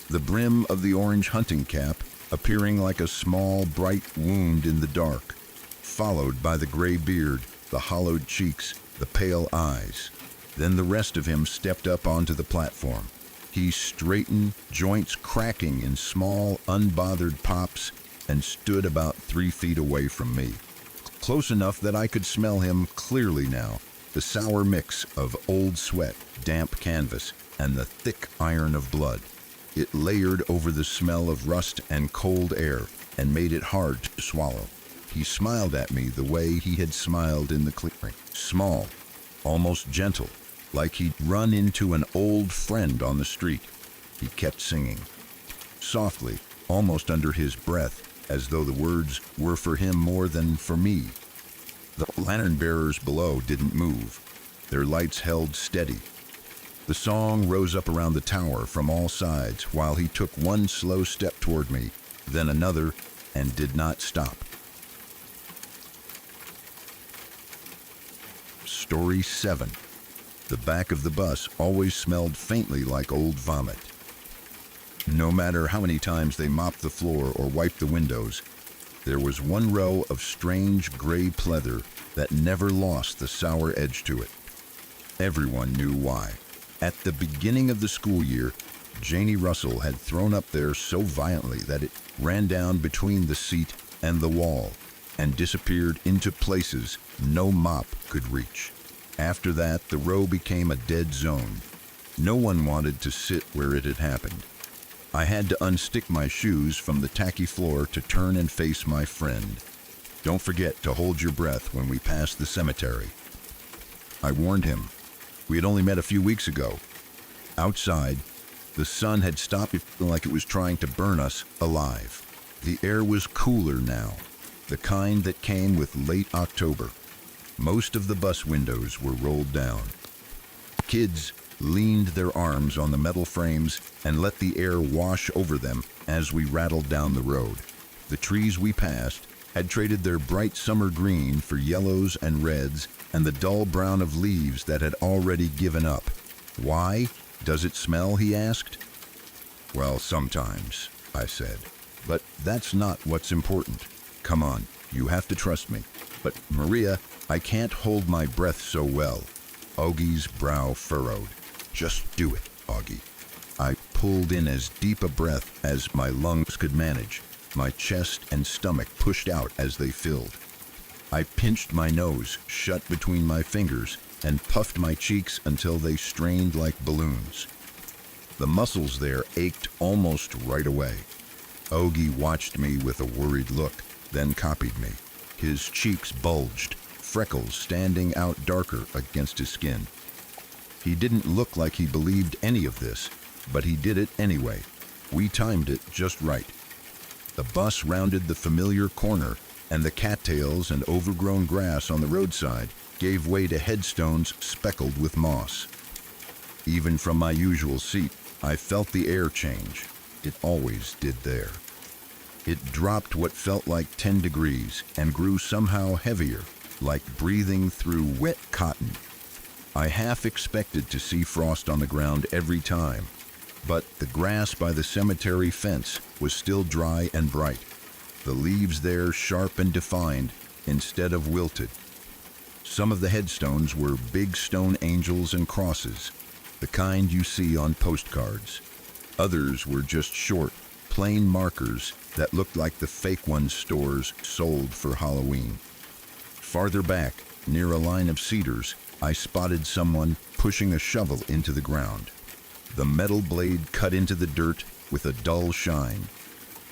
the brim of the orange hunting cap appearing like a small, bright wound in the dark, followed by the gray beard, the hollowed cheeks, the pale eyes. Then the rest of him stepped up onto the platform. He straightened, joints cracking in small, unbothered pops, and stood about 3 feet away from me, close enough that I could smell him clearly now, the sour mix of old sweat, damp canvas, and the thick iron of blood. It layered over the smell of rust and cold air and made it hard to swallow. He smiled at me the way he had smiled in the clearing. Small, almost gentle, like he'd run into an old friend on the street. He kept singing, softly, almost under his breath, as though the words were for him more than for me. The lantern bearers below didn't move. Their lights held steady. The song rose up around the tower from all sides while he took one slow step toward me, then another, and did not stop. Story 7. The back of the bus always smelled faintly like old vomit. No matter how many times they mopped the floor or wiped the windows, there was one row of strange gray pleather that never lost the sour edge to it. Everyone knew why. At the beginning of the school year, Janie Russell had thrown up there so violently that it ran down between the seat and the wall and disappeared into places no mop could reach. After that, the row became a dead zone. No one wanted to sit where it had happened. I had to unstick my shoes from the tacky floor to turn and face my friend. "Don't forget to hold your breath when we pass the cemetery," I warned him. We had only met a few weeks ago. Outside, the sun had stopped feeling like it was trying to burn us alive. The air was cooler now, the kind that came with late October. Most of the bus windows were rolled down. Kids leaned their arms on the metal frames and let the air wash over them as we rattled down the road. The trees we passed had traded their bright summer green for yellows and reds and the dull brown of leaves that had already given up. "Why? Does it smell?" he asked. "Well, sometimes," I said. "But that's not what's important. Come on, you have to trust me." "But Maria, I can't hold my breath so well." Augie's brow furrowed. "Just do it, Augie." I pulled in as deep a breath as my lungs could manage. My chest and stomach pushed out as they filled. I pinched my nose shut between my fingers and puffed my cheeks until they strained like balloons. The muscles there ached almost right away. Augie watched me with a worried look, then copied me. His cheeks bulged, freckles standing out darker against his skin. He didn't look like he believed any of this, but he did it anyway. We timed it just right. The bus rounded the familiar corner, and the cattails and overgrown grass on the roadside gave way to headstones speckled with moss. Even from my usual seat, I felt the air change. It always did there. It dropped what felt like 10 degrees and grew somehow heavier, like breathing through wet cotton. I half expected to see frost on the ground every time, but the grass by the cemetery fence was still dry and bright, the leaves there sharp and defined instead of wilted. Some of the headstones were big stone angels and crosses, the kind you see on postcards. Others were just short, plain markers that looked like the fake ones stores sold for Halloween. Farther back, near a line of cedars, I spotted someone pushing a shovel into the ground. The metal blade cut into the dirt with a dull shine.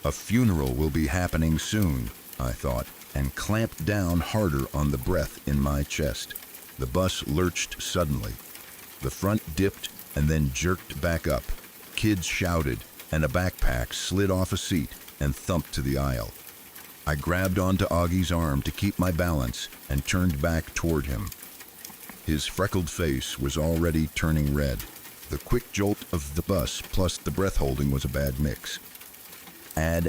A funeral will be happening soon, I thought, and clamped down harder on the breath in my chest. The bus lurched suddenly. The front dipped and then jerked back up. Kids shouted, and a backpack slid off a seat and thumped to the aisle. I grabbed onto Augie's arm to keep my balance and turned back toward him. His freckled face was already turning red. The quick jolt of the bus plus the breath holding was a bad mix. Add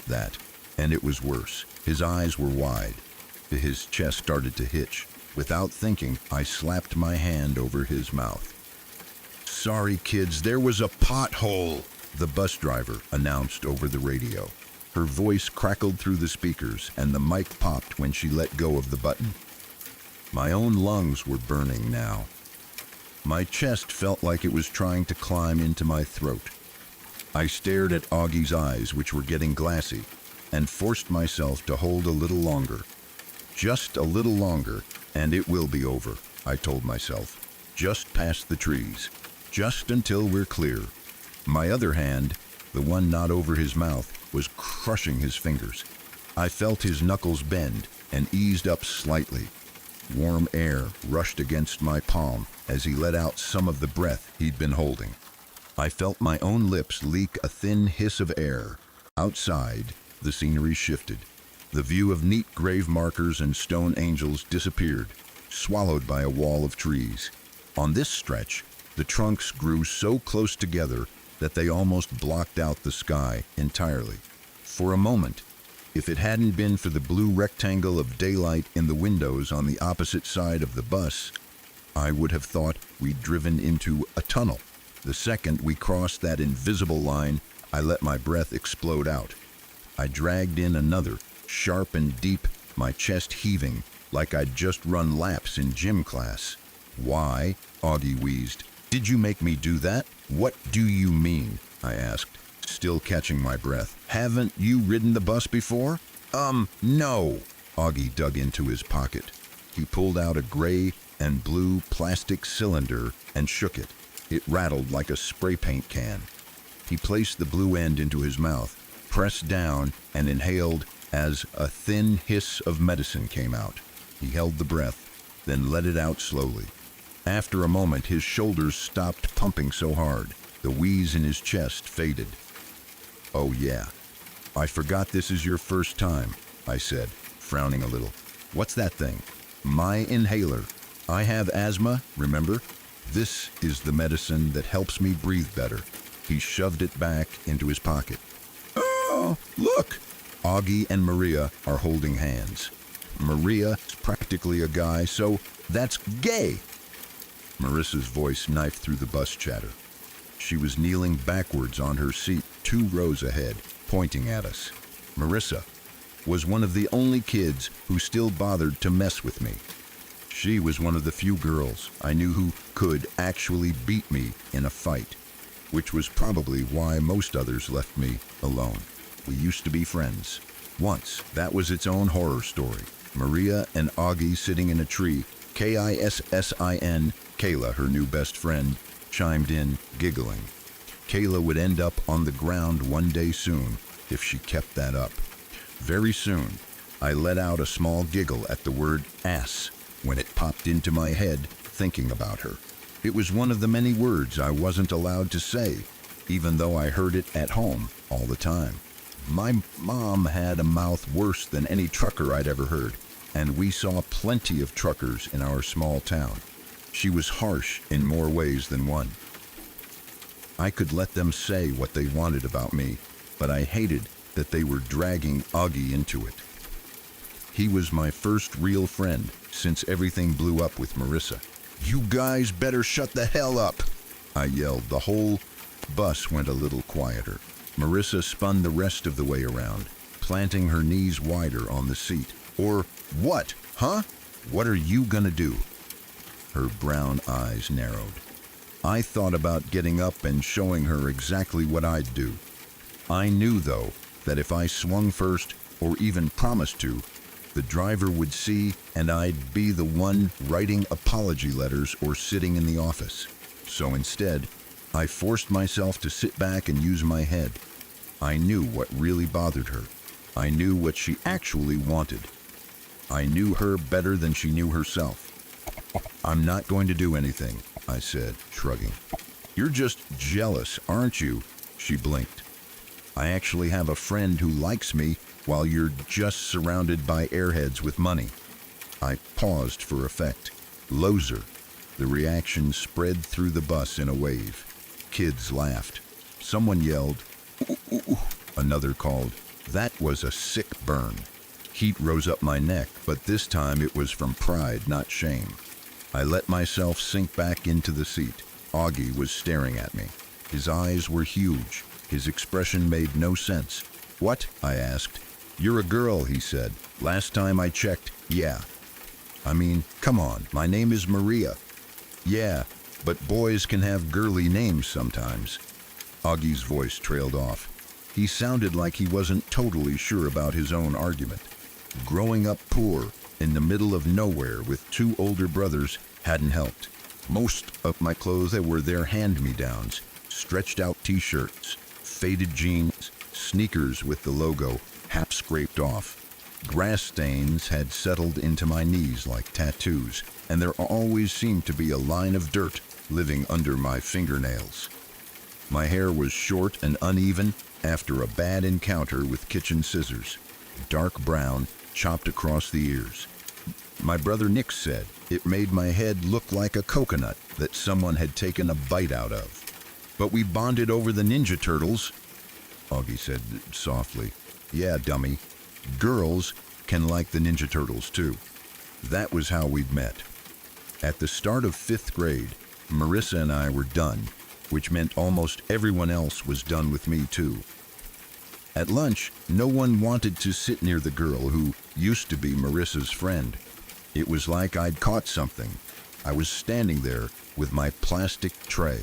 that, and it was worse. His eyes were wide. His chest started to hitch. Without thinking, I slapped my hand over his mouth. "Sorry, kids, there was a pothole," the bus driver announced over the radio. Her voice crackled through the speakers, and the mic popped when she let go of the button. My own lungs were burning now. My chest felt like it was trying to climb into my throat. I stared at Augie's eyes, which were getting glassy, and forced myself to hold a little longer. Just a little longer, and it will be over, I told myself. Just past the trees. Just until we're clear. My other hand, the one not over his mouth, was crushing his fingers. I felt his knuckles bend and eased up slightly. Warm air rushed against my palm as he let out some of the breath he'd been holding. I felt my own lips leak a thin hiss of air. Outside, the scenery shifted. The view of neat grave markers and stone angels disappeared, swallowed by a wall of trees. On this stretch, the trunks grew so close together that they almost blocked out the sky entirely. For a moment, if it hadn't been for the blue rectangle of daylight in the windows on the opposite side of the bus, I would have thought we'd driven into a tunnel. The second we crossed that invisible line, I let my breath explode out. I dragged in another, sharp and deep, my chest heaving, like I'd just run laps in gym class. "Why?" Augie wheezed. "Did you make me do that?" "What do you mean?" I asked, still catching my breath. "Haven't you ridden the bus before?" No." Augie dug into his pocket. He pulled out a gray and blue plastic cylinder and shook it. It rattled like a spray paint can. He placed the blue end into his mouth, pressed down, and inhaled as a thin hiss of medicine came out. He held the breath, then let it out slowly. After a moment, his shoulders stopped pumping so hard. The wheeze in his chest faded. "Oh yeah, I forgot this is your first time," I said, frowning a little. "What's that thing?" "My inhaler. I have asthma, remember? This is the medicine that helps me breathe better." He shoved it back into his pocket. "Oh, look!" Augie and Maria are holding hands. Maria is practically a guy, so that's gay. Marissa's voice knifed through the bus chatter. She was kneeling backwards on her seat 2 rows ahead, pointing at us. Marissa was one of the only kids who still bothered to mess with me. She was one of the few girls I knew who could actually beat me in a fight, which was probably why most others left me alone. We used to be friends. Once, that was its own horror story. Maria and Augie sitting in a tree, Kissin, Kayla, her new best friend, chimed in, giggling. Kayla would end up on the ground one day soon if she kept that up. Very soon, I let out a small giggle at the word ass when it popped into my head thinking about her. It was one of the many words I wasn't allowed to say, even though I heard it at home all the time. My mom had a mouth worse than any trucker I'd ever heard, and we saw plenty of truckers in our small town. She was harsh in more ways than one. I could let them say what they wanted about me, but I hated that they were dragging Augie into it. He was my first real friend since everything blew up with Marissa. "You guys better shut the hell up," I yelled. The whole bus went a little quieter. Marissa spun the rest of the way around, planting her knees wider on the seat. "Or what, huh? What are you gonna do?" Her brown eyes narrowed. I thought about getting up and showing her exactly what I'd do. I knew, though, that if I swung first, or even promised to, the driver would see and I'd be the one writing apology letters or sitting in the office. So instead, I forced myself to sit back and use my head. I knew what really bothered her. I knew what she actually wanted. I knew her better than she knew herself. "I'm not going to do anything," I said, shrugging. "You're just jealous, aren't you?" She blinked. "I actually have a friend who likes me while you're just surrounded by airheads with money." I paused for effect. "Loser." The reaction spread through the bus in a wave. Kids laughed. Someone yelled, "Ooh, ooh, ooh." Another called, "That was a sick burn." Heat rose up my neck, but this time it was from pride, not shame. I let myself sink back into the seat. Augie was staring at me. His eyes were huge. His expression made no sense. "What?" I asked. "You're a girl," he said. "Last time I checked, yeah. I mean, come on, my name is Maria." "Yeah, but boys can have girly names sometimes." Augie's voice trailed off. He sounded like he wasn't totally sure about his own argument. Growing up poor, in the middle of nowhere with 2 older brothers, hadn't helped. Most of my clothes were their hand-me-downs, stretched-out t-shirts, faded jeans, sneakers with the logo half scraped off. Grass stains had settled into my knees like tattoos, and there always seemed to be a line of dirt living under my fingernails. My hair was short and uneven after a bad encounter with kitchen scissors, dark brown, chopped across the ears. My brother Nick said it made my head look like a coconut that someone had taken a bite out of. "But we bonded over the Ninja Turtles," Augie said softly. "Yeah, dummy. Girls can like the Ninja Turtles too." That was how we'd met. At the start of 5th grade, Marissa and I were done, which meant almost everyone else was done with me too. At lunch, no one wanted to sit near the girl who used to be Marissa's friend. It was like I'd caught something. I was standing there with my plastic tray,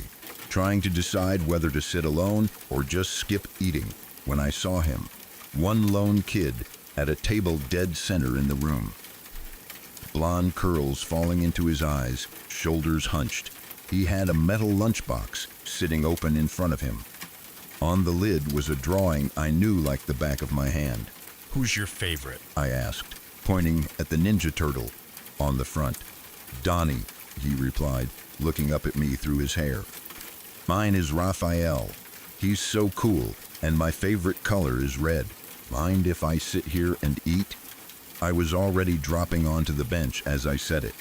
trying to decide whether to sit alone or just skip eating, when I saw him, one lone kid at a table dead center in the room. Blonde curls falling into his eyes, shoulders hunched. He had a metal lunchbox sitting open in front of him. On the lid was a drawing I knew like the back of my hand. Who's your favorite? I asked, pointing at the Ninja Turtle on the front. Donnie, he replied, looking up at me through his hair. Mine is Raphael. He's so cool, and my favorite color is red. Mind if I sit here and eat? I was already dropping onto the bench as I said it.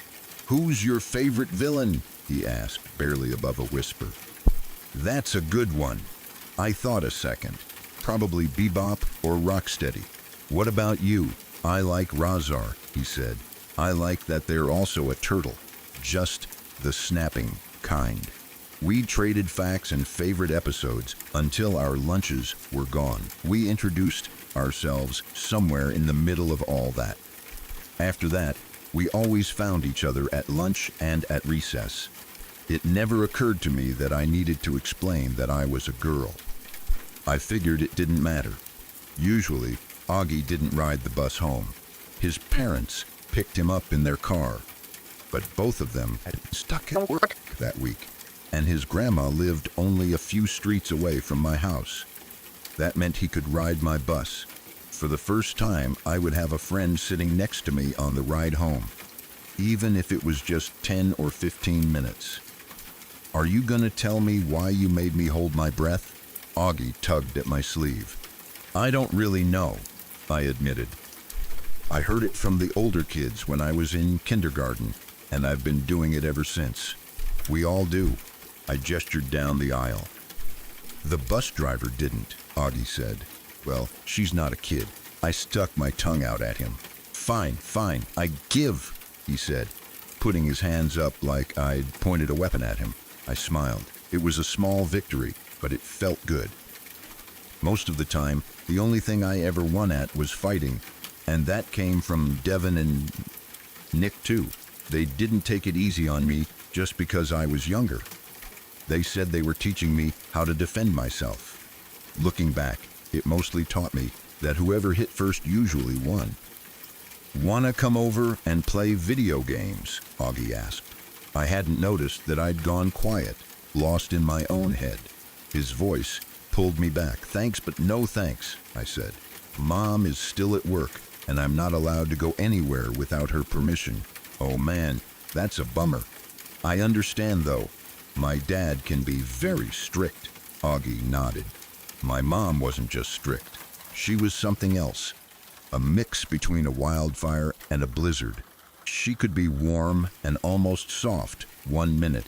Who's your favorite villain? He asked, barely above a whisper. That's a good one. I thought a second. Probably Bebop or Rocksteady. What about you? I like Razar, he said. I like that they're also a turtle. Just the snapping kind. We traded facts and favorite episodes until our lunches were gone. We introduced ourselves somewhere in the middle of all that. After that, we always found each other at lunch and at recess. It never occurred to me that I needed to explain that I was a girl. I figured it didn't matter. Usually, Augie didn't ride the bus home. His parents picked him up in their car, but both of them had been stuck at work that week, and his grandma lived only a few streets away from my house. That meant he could ride my bus. For the first time, I would have a friend sitting next to me on the ride home, even if it was just 10 or 15 minutes. Are you gonna tell me why you made me hold my breath? Augie tugged at my sleeve. I don't really know, I admitted. I heard it from the older kids when I was in kindergarten, and I've been doing it ever since. We all do. I gestured down the aisle. The bus driver didn't, Augie said. Well, she's not a kid. I stuck my tongue out at him. Fine, I give, he said, putting his hands up like I'd pointed a weapon at him. I smiled. It was a small victory, but it felt good. Most of the time, the only thing I ever won at was fighting, and that came from Devin and Nick too. They didn't take it easy on me just because I was younger. They said they were teaching me how to defend myself. Looking back, it mostly taught me that whoever hit first usually won. Wanna come over and play video games? Augie asked. I hadn't noticed that I'd gone quiet, lost in my own head. His voice pulled me back. Thanks, but no thanks, I said. Mom is still at work, and I'm not allowed to go anywhere without her permission. Oh man, that's a bummer. I understand though. My dad can be very strict. Augie nodded. My mom wasn't just strict. She was something else. A mix between a wildfire and a blizzard. She could be warm and almost soft 1 minute,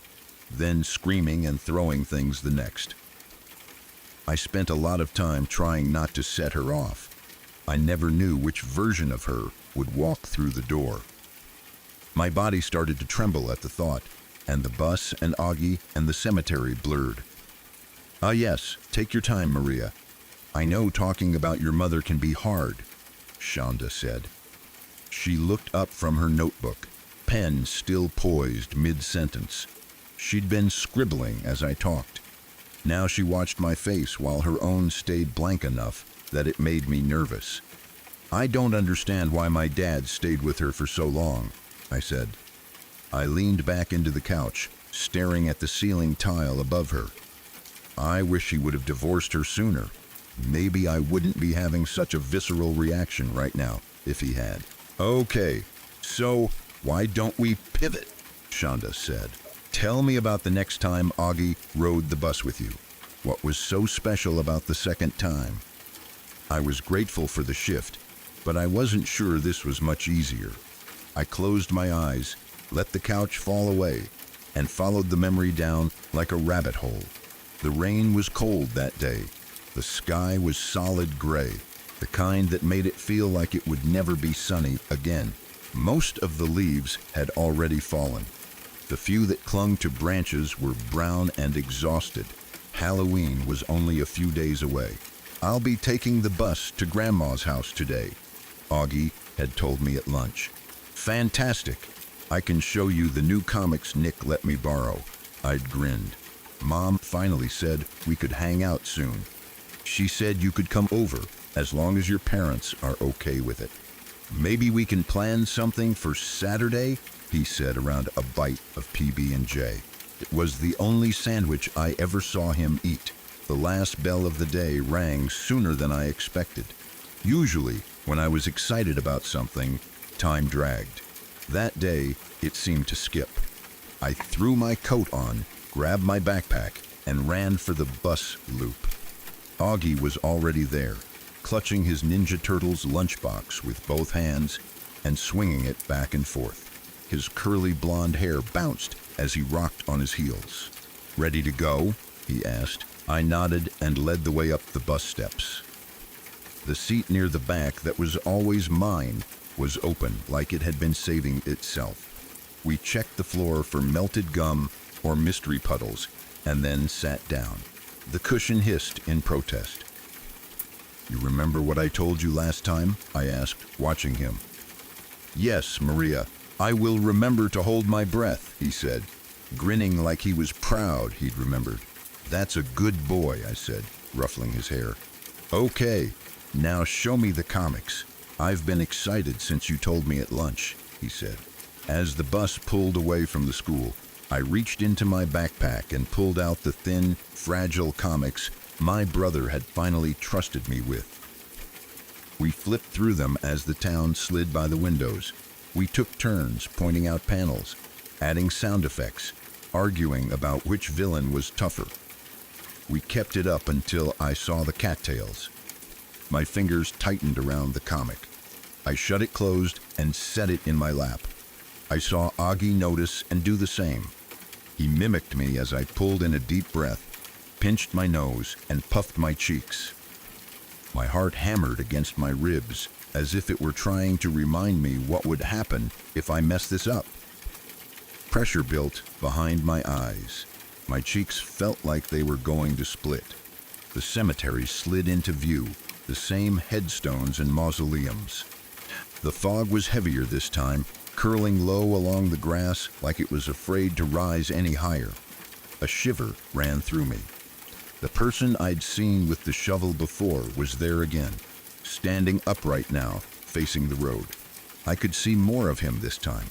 then screaming and throwing things the next. I spent a lot of time trying not to set her off. I never knew which version of her would walk through the door. My body started to tremble at the thought, and the bus and Augie and the cemetery blurred. Ah yes, take your time, Maria. I know talking about your mother can be hard, Shonda said. She looked up from her notebook, pen still poised mid-sentence. She'd been scribbling as I talked. Now she watched my face while her own stayed blank enough that it made me nervous. I don't understand why my dad stayed with her for so long, I said. I leaned back into the couch, staring at the ceiling tile above her. I wish he would have divorced her sooner. Maybe I wouldn't be having such a visceral reaction right now if he had. Okay, so why don't we pivot? Shonda said. Tell me about the next time Augie rode the bus with you. What was so special about the second time? I was grateful for the shift, but I wasn't sure this was much easier. I closed my eyes, let the couch fall away, and followed the memory down like a rabbit hole. The rain was cold that day. The sky was solid gray, the kind that made it feel like it would never be sunny again. Most of the leaves had already fallen. The few that clung to branches were brown and exhausted. Halloween was only a few days away. I'll be taking the bus to Grandma's house today, Augie had told me at lunch. Fantastic. I can show you the new comics Nick let me borrow. I'd grinned. Mom finally said we could hang out soon. She said you could come over as long as your parents are okay with it. Maybe we can plan something for Saturday, he said around a bite of PB&J. It was the only sandwich I ever saw him eat. The last bell of the day rang sooner than I expected. Usually, when I was excited about something, time dragged. That day, it seemed to skip. I threw my coat on, grabbed my backpack, and ran for the bus loop. Augie was already there, clutching his Ninja Turtles lunchbox with both hands and swinging it back and forth. His curly blonde hair bounced as he rocked on his heels. "Ready to go?" he asked. I nodded and led the way up the bus steps. The seat near the back that was always mine was open like it had been saving itself. We checked the floor for melted gum or mystery puddles and then sat down. The cushion hissed in protest. "You remember what I told you last time?" I asked, watching him. "Yes, Maria, I will remember to hold my breath," he said, grinning like he was proud he'd remembered. "That's a good boy," I said, ruffling his hair. "Okay, now show me the comics. I've been excited since you told me at lunch," he said. As the bus pulled away from the school, I reached into my backpack and pulled out the thin, fragile comics my brother had finally trusted me with. We flipped through them as the town slid by the windows. We took turns pointing out panels, adding sound effects, arguing about which villain was tougher. We kept it up until I saw the cattails. My fingers tightened around the comic. I shut it closed and set it in my lap. I saw Augie notice and do the same. He mimicked me as I pulled in a deep breath, pinched my nose, and puffed my cheeks. My heart hammered against my ribs as if it were trying to remind me what would happen if I messed this up. Pressure built behind my eyes. My cheeks felt like they were going to split. The cemetery slid into view, the same headstones and mausoleums. The fog was heavier this time, curling low along the grass like it was afraid to rise any higher. A shiver ran through me. The person I'd seen with the shovel before was there again, standing upright now, facing the road. I could see more of him this time.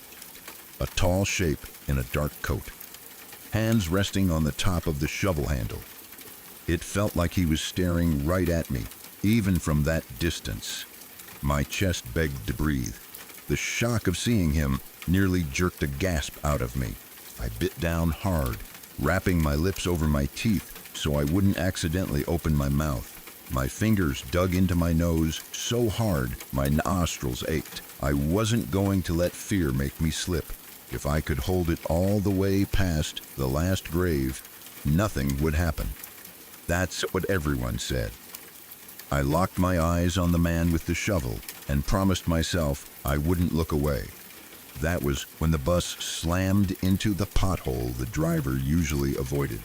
A tall shape in a dark coat, hands resting on the top of the shovel handle. It felt like he was staring right at me, even from that distance. My chest begged to breathe. The shock of seeing him nearly jerked a gasp out of me. I bit down hard, wrapping my lips over my teeth so I wouldn't accidentally open my mouth. My fingers dug into my nose so hard my nostrils ached. I wasn't going to let fear make me slip. If I could hold it all the way past the last grave, nothing would happen. That's what everyone said. I locked my eyes on the man with the shovel and promised myself I wouldn't look away. That was when the bus slammed into the pothole the driver usually avoided.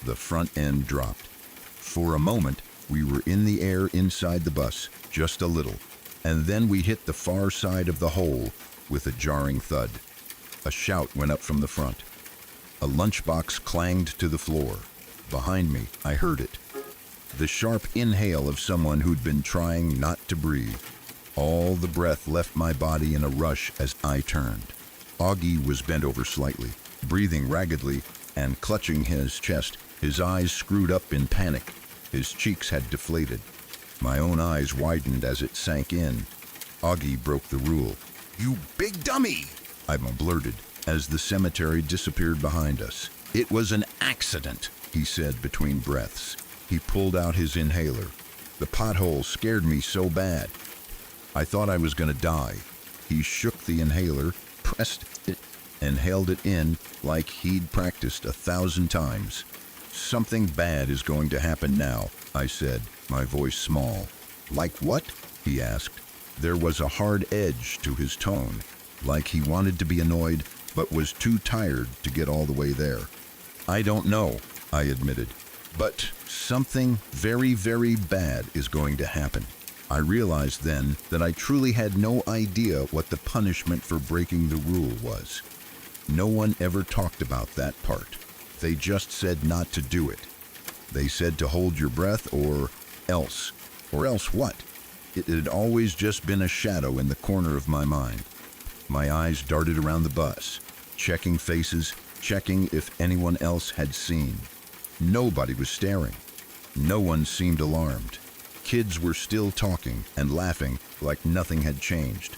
The front end dropped. For a moment, we were in the air inside the bus, just a little, and then we hit the far side of the hole with a jarring thud. A shout went up from the front. A lunchbox clanged to the floor. Behind me, I heard it. The sharp inhale of someone who'd been trying not to breathe. All the breath left my body in a rush as I turned. Augie was bent over slightly, breathing raggedly and clutching his chest, his eyes screwed up in panic. His cheeks had deflated. My own eyes widened as it sank in. Augie broke the rule. "You big dummy!" I blurted as the cemetery disappeared behind us. "It was an accident," he said between breaths. He pulled out his inhaler. The pothole scared me so bad. I thought I was going to die. He shook the inhaler, pressed it, and held it in like he'd practiced 1,000 times. "Something bad is going to happen now," I said, my voice small. "Like what?" he asked. There was a hard edge to his tone, like he wanted to be annoyed but was too tired to get all the way there. "I don't know," I admitted, "but something very, very bad is going to happen." I realized then that I truly had no idea what the punishment for breaking the rule was. No one ever talked about that part. They just said not to do it. They said to hold your breath or else. Or else what? It had always just been a shadow in the corner of my mind. My eyes darted around the bus, checking faces, checking if anyone else had seen. Nobody was staring. No one seemed alarmed. Kids were still talking and laughing like nothing had changed.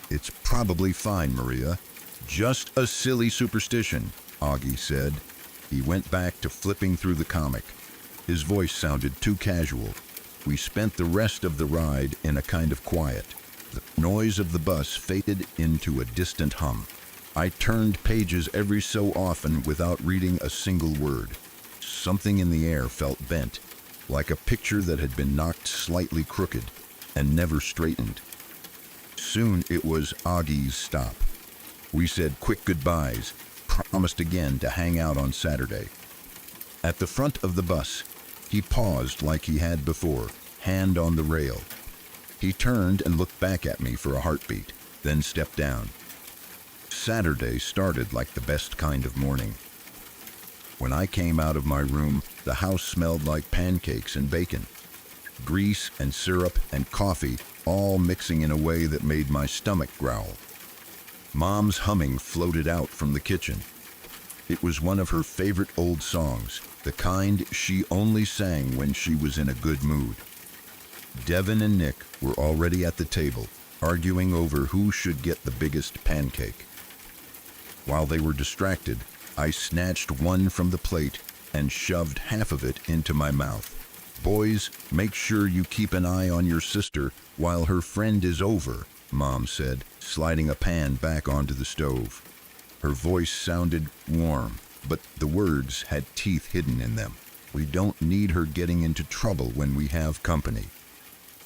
"It's probably fine, Maria. Just a silly superstition," Augie said. He went back to flipping through the comic. His voice sounded too casual. We spent the rest of the ride in a kind of quiet. The noise of the bus faded into a distant hum. I turned pages every so often without reading a single word. Something in the air felt bent, like a picture that had been knocked slightly crooked and never straightened. Soon it was Augie's stop. We said quick goodbyes, promised again to hang out on Saturday. At the front of the bus, he paused like he had before, hand on the rail. He turned and looked back at me for a heartbeat, then stepped down. Saturday started like the best kind of morning. When I came out of my room, the house smelled like pancakes and bacon. Grease and syrup and coffee, all mixing in a way that made my stomach growl. Mom's humming floated out from the kitchen. It was one of her favorite old songs, the kind she only sang when she was in a good mood. Devin and Nick were already at the table, arguing over who should get the biggest pancake. While they were distracted, I snatched one from the plate and shoved half of it into my mouth. "Boys, make sure you keep an eye on your sister while her friend is over," Mom said, sliding a pan back onto the stove. Her voice sounded warm, but the words had teeth hidden in them. "We don't need her getting into trouble when we have company."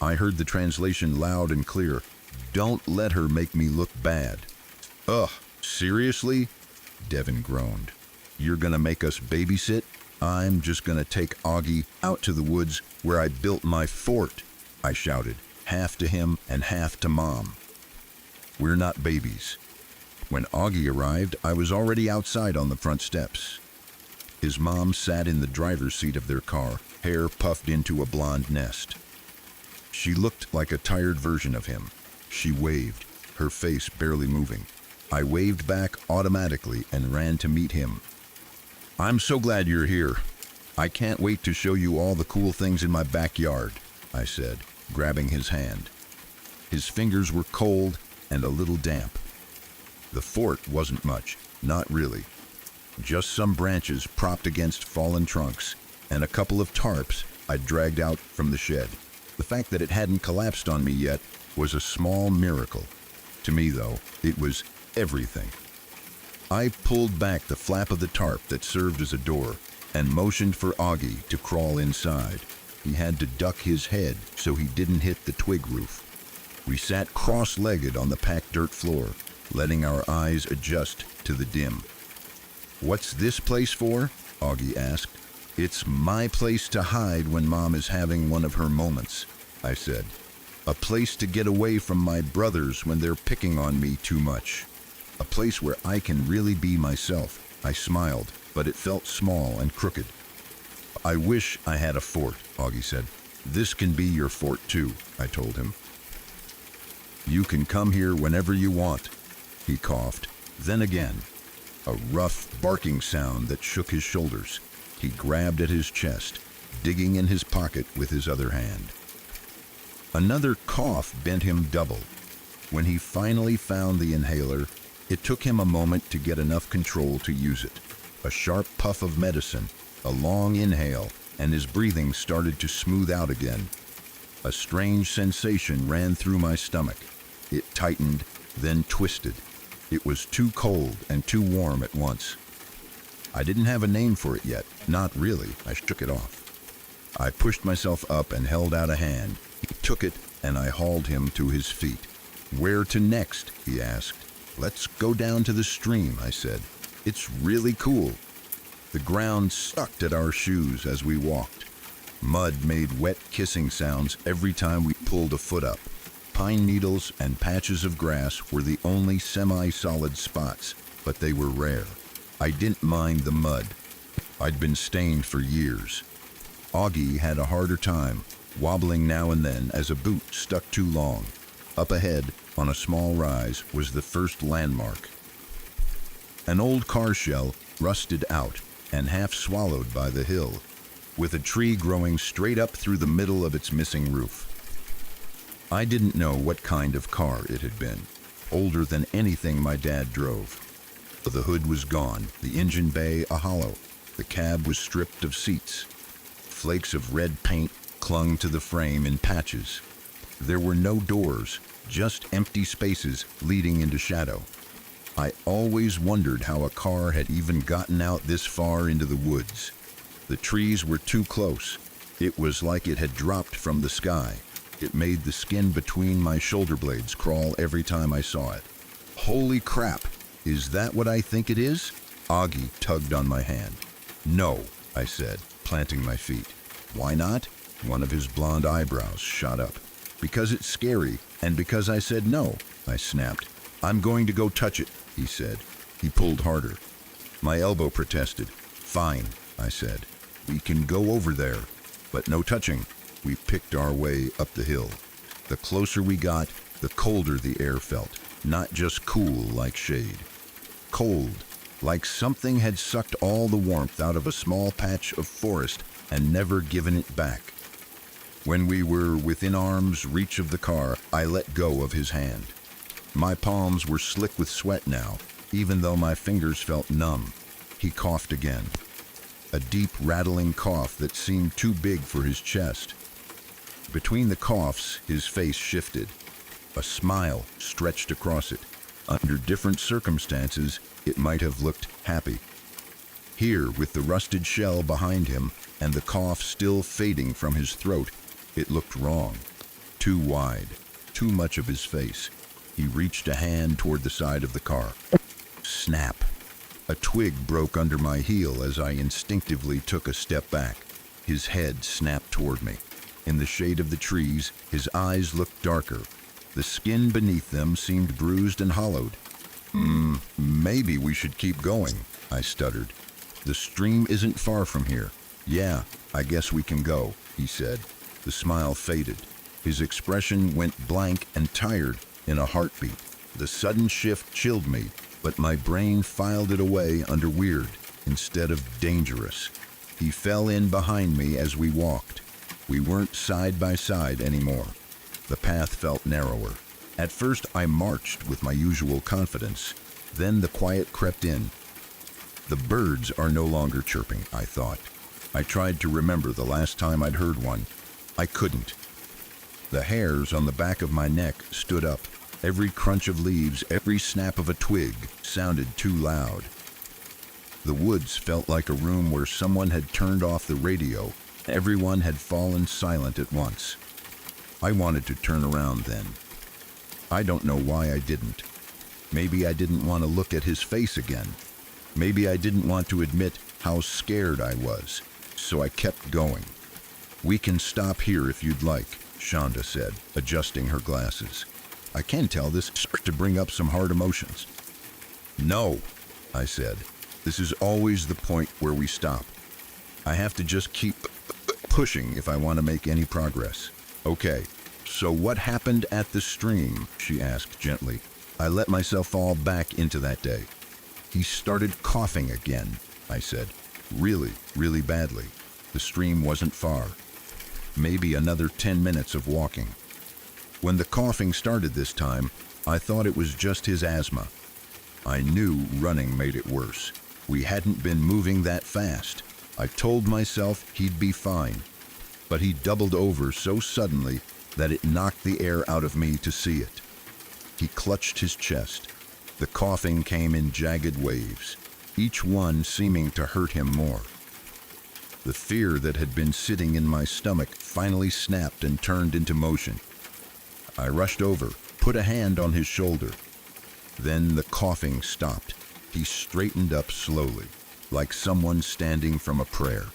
I heard the translation loud and clear. "Don't let her make me look bad." "Ugh, seriously?" Devin groaned. "You're gonna make us babysit? I'm just gonna take Augie out to the woods where I built my fort," I shouted, half to him and half to Mom. "We're not babies." When Augie arrived, I was already outside on the front steps. His mom sat in the driver's seat of their car, hair puffed into a blonde nest. She looked like a tired version of him. She waved, her face barely moving. I waved back automatically and ran to meet him. "I'm so glad you're here. I can't wait to show you all the cool things in my backyard," I said, grabbing his hand. His fingers were cold and a little damp. The fort wasn't much, not really. Just some branches propped against fallen trunks and a couple of tarps I'd dragged out from the shed. The fact that it hadn't collapsed on me yet was a small miracle. To me, though, it was everything. I pulled back the flap of the tarp that served as a door and motioned for Augie to crawl inside. He had to duck his head so he didn't hit the twig roof. We sat cross-legged on the packed dirt floor, letting our eyes adjust to the dim. "What's this place for?" Augie asked. "It's my place to hide when Mom is having one of her moments," I said. "A place to get away from my brothers when they're picking on me too much. A place where I can really be myself." I smiled, but it felt small and crooked. "I wish I had a fort," Augie said. "This can be your fort too," I told him. "You can come here whenever you want." He coughed. Then again, a rough barking sound that shook his shoulders. He grabbed at his chest, digging in his pocket with his other hand. Another cough bent him double. When he finally found the inhaler, it took him a moment to get enough control to use it. A sharp puff of medicine, a long inhale, and his breathing started to smooth out again. A strange sensation ran through my stomach. It tightened, then twisted. It was too cold and too warm at once. I didn't have a name for it yet. Not really. I shook it off. I pushed myself up and held out a hand. He took it, and I hauled him to his feet. "Where to next?" he asked. "Let's go down to the stream," I said. "It's really cool." The ground sucked at our shoes as we walked. Mud made wet kissing sounds every time we pulled a foot up. Pine needles and patches of grass were the only semi-solid spots, but they were rare. I didn't mind the mud. I'd been stained for years. Augie had a harder time, wobbling now and then as a boot stuck too long. Up ahead, on a small rise, was the first landmark. An old car shell, rusted out and half swallowed by the hill. with a tree growing straight up through the middle of its missing roof. I didn't know what kind of car it had been, older than anything my dad drove. The hood was gone, the engine bay a hollow, the cab was stripped of seats. Flakes of red paint clung to the frame in patches. There were no doors, just empty spaces leading into shadow. I always wondered how a car had even gotten out this far into the woods. The trees were too close. It was like it had dropped from the sky. It made the skin between my shoulder blades crawl every time I saw it. Holy crap, is that what I think it is? Augie tugged on my hand. No, I said, planting my feet. Why not? One of his blonde eyebrows shot up. Because it's scary, and because I said no, I snapped. I'm going to go touch it, he said. He pulled harder. My elbow protested. Fine, I said. We can go over there, but no touching. We picked our way up the hill. The closer we got, the colder the air felt. Not just cool like shade. Cold, like something had sucked all the warmth out of a small patch of forest and never given it back. When we were within arm's reach of the car, I let go of his hand. My palms were slick with sweat now, even though my fingers felt numb. He coughed again. A deep, rattling cough that seemed too big for his chest. Between the coughs, his face shifted. A smile stretched across it. Under different circumstances, it might have looked happy. Here, with the rusted shell behind him and the cough still fading from his throat, it looked wrong. Too wide. Too much of his face. He reached a hand toward the side of the car. Snap. A twig broke under my heel as I instinctively took a step back. His head snapped toward me. In the shade of the trees, his eyes looked darker. The skin beneath them seemed bruised and hollowed. Maybe we should keep going, I stuttered. The stream isn't far from here. Yeah, I guess we can go, he said. The smile faded. His expression went blank and tired in a heartbeat. The sudden shift chilled me, but my brain filed it away under weird instead of dangerous. He fell in behind me as we walked. We weren't side by side anymore. The path felt narrower. At first, I marched with my usual confidence. Then the quiet crept in. The birds are no longer chirping, I thought. I tried to remember the last time I'd heard one. I couldn't. The hairs on the back of my neck stood up. Every crunch of leaves, every snap of a twig sounded too loud. The woods felt like a room where someone had turned off the radio. Everyone had fallen silent at once. I wanted to turn around then. I don't know why I didn't. Maybe I didn't want to look at his face again. Maybe I didn't want to admit how scared I was. So I kept going. We can stop here if you'd like, Shonda said, adjusting her glasses. I can tell this starts to bring up some hard emotions. No, I said. This is always the point where we stop. I have to just keep pushing if I want to make any progress. Okay, so what happened at the stream? She asked gently. I let myself fall back into that day. He started coughing again, I said. Really, really badly. The stream wasn't far. Maybe another 10 minutes of walking. When the coughing started this time, I thought it was just his asthma. I knew running made it worse. We hadn't been moving that fast. I told myself he'd be fine. But he doubled over so suddenly that it knocked the air out of me to see it. He clutched his chest. The coughing came in jagged waves, each one seeming to hurt him more. The fear that had been sitting in my stomach finally snapped and turned into motion. I rushed over, put a hand on his shoulder. Then the coughing stopped. He straightened up slowly, like someone standing from a prayer.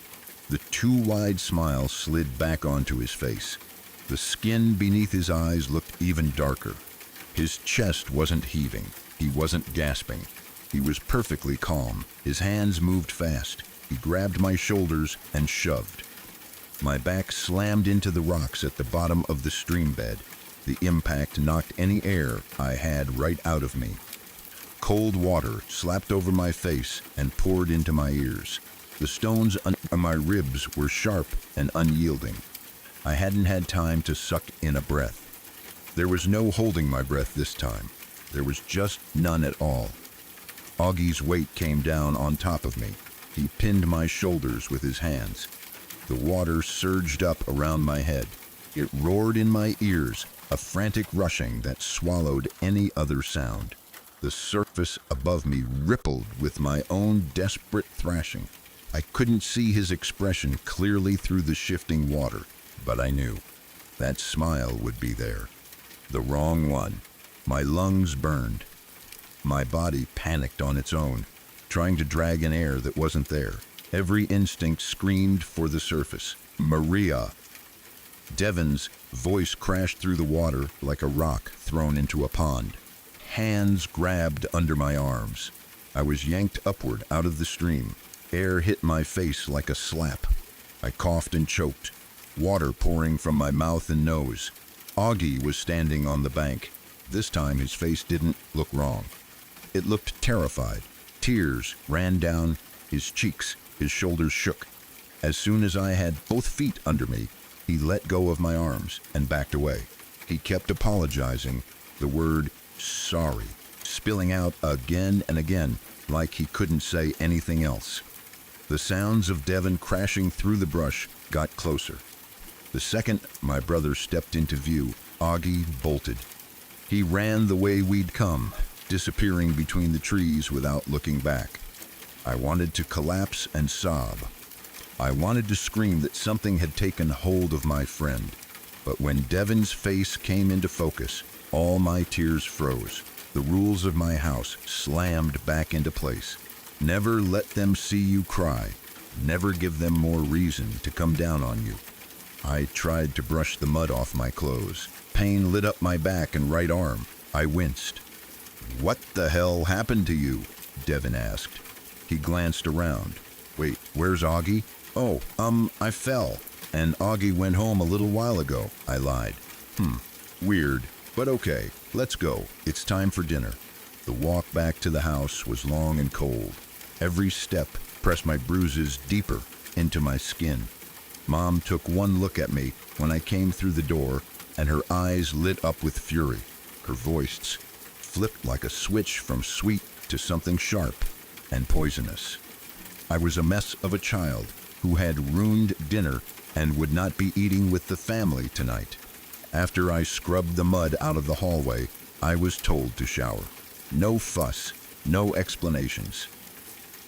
The too wide smile slid back onto his face. The skin beneath his eyes looked even darker. His chest wasn't heaving. He wasn't gasping. He was perfectly calm. His hands moved fast. He grabbed my shoulders and shoved. My back slammed into the rocks at the bottom of the stream bed. The impact knocked any air I had right out of me. Cold water slapped over my face and poured into my ears. The stones under my ribs were sharp and unyielding. I hadn't had time to suck in a breath. There was no holding my breath this time. There was just none at all. Augie's weight came down on top of me. He pinned my shoulders with his hands. The water surged up around my head. It roared in my ears, a frantic rushing that swallowed any other sound. The surface above me rippled with my own desperate thrashing. I couldn't see his expression clearly through the shifting water, but I knew that smile would be there. The wrong one. My lungs burned. My body panicked on its own, trying to drag in air that wasn't there. Every instinct screamed for the surface. Maria. Devon's voice crashed through the water like a rock thrown into a pond. Hands grabbed under my arms. I was yanked upward out of the stream. Air hit my face like a slap. I coughed and choked, water pouring from my mouth and nose. Augie was standing on the bank. This time his face didn't look wrong. It looked terrified. Tears ran down his cheeks. His shoulders shook. As soon as I had both feet under me, he let go of my arms and backed away. He kept apologizing, the word sorry, spilling out again and again, like he couldn't say anything else. The sounds of Devon crashing through the brush got closer. The second my brother stepped into view, Augie bolted. He ran the way we'd come, disappearing between the trees without looking back. I wanted to collapse and sob. I wanted to scream that something had taken hold of my friend. But when Devon's face came into focus, all my tears froze. The rules of my house slammed back into place. Never let them see you cry. Never give them more reason to come down on you. I tried to brush the mud off my clothes. Pain lit up my back and right arm. I winced. "What the hell happened to you?" Devon asked. He glanced around. "Wait, where's Augie?" "Oh, I fell, and Augie went home a little while ago," I lied. Weird, but okay, let's go. It's time for dinner." The walk back to the house was long and cold. Every step pressed my bruises deeper into my skin. Mom took one look at me when I came through the door, and her eyes lit up with fury. Her voice flipped like a switch from sweet to something sharp and poisonous. I was a mess of a child who had ruined dinner and would not be eating with the family tonight. After I scrubbed the mud out of the hallway, I was told to shower. No fuss, no explanations.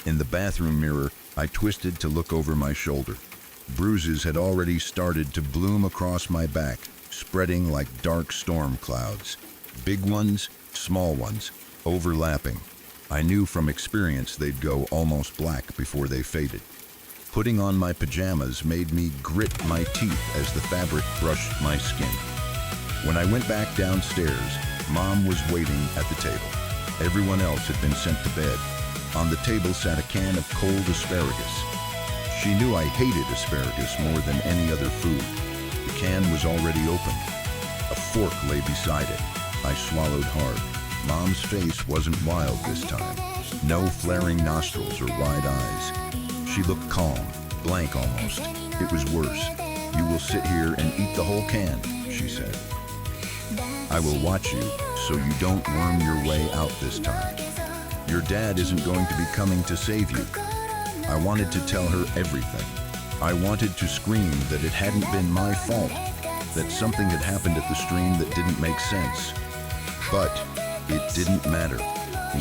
In the bathroom mirror, I twisted to look over my shoulder. Bruises had already started to bloom across my back, spreading like dark storm clouds. Big ones, small ones, overlapping. I knew from experience they'd go almost black before they faded. Putting on my pajamas made me grit my teeth as the fabric brushed my skin. When I went back downstairs, Mom was waiting at the table. Everyone else had been sent to bed. On the table sat a can of cold asparagus. She knew I hated asparagus more than any other food. The can was already opened. A fork lay beside it. I swallowed hard. Mom's face wasn't wild this time. No flaring nostrils or wide eyes. She looked calm, blank almost. It was worse. "You will sit here and eat the whole can," she said. "I will watch you so you don't worm your way out this time. Your dad isn't going to be coming to save you." I wanted to tell her everything. I wanted to scream that it hadn't been my fault, that something had happened at the stream that didn't make sense. But it didn't matter.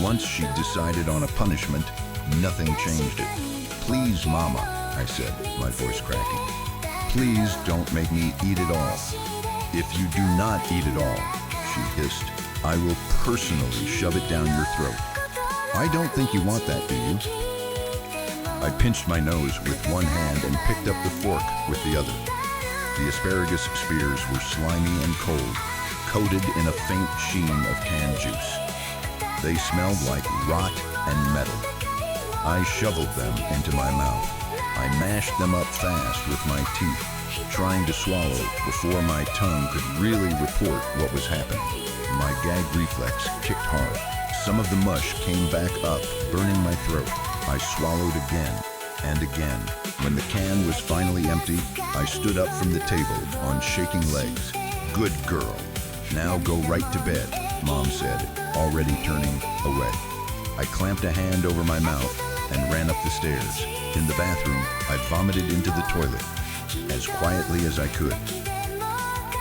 Once she decided on a punishment, nothing changed it. "Please, Mama," I said, my voice cracking. "Please don't make me eat it all. If you do not eat it all," she hissed, "I will personally shove it down your throat." "I don't think you want that, do you?" I pinched my nose with one hand and picked up the fork with the other. The asparagus spears were slimy and cold, coated in a faint sheen of canned juice. They smelled like rot and metal. I shoveled them into my mouth. I mashed them up fast with my teeth, trying to swallow before my tongue could really report what was happening. My gag reflex kicked hard. Some of the mush came back up, burning my throat. I swallowed again. And again. When the can was finally empty, I stood up from the table on shaking legs. "Good girl. Now go right to bed," Mom said, already turning away. I clamped a hand over my mouth and ran up the stairs. In the bathroom, I vomited into the toilet, as quietly as I could.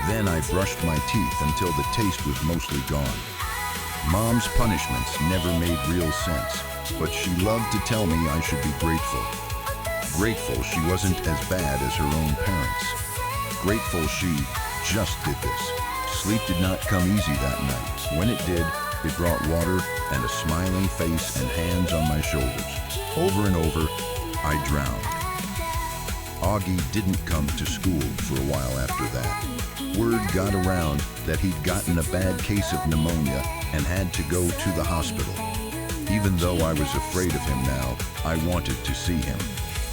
Then I brushed my teeth until the taste was mostly gone. Mom's punishments never made real sense, but she loved to tell me I should be grateful. Grateful she wasn't as bad as her own parents. Grateful she just did this. Sleep did not come easy that night. When it did, it brought water and a smiling face and hands on my shoulders. Over and over, I drowned. Augie didn't come to school for a while after that. Word got around that he'd gotten a bad case of pneumonia and had to go to the hospital. Even though I was afraid of him now, I wanted to see him.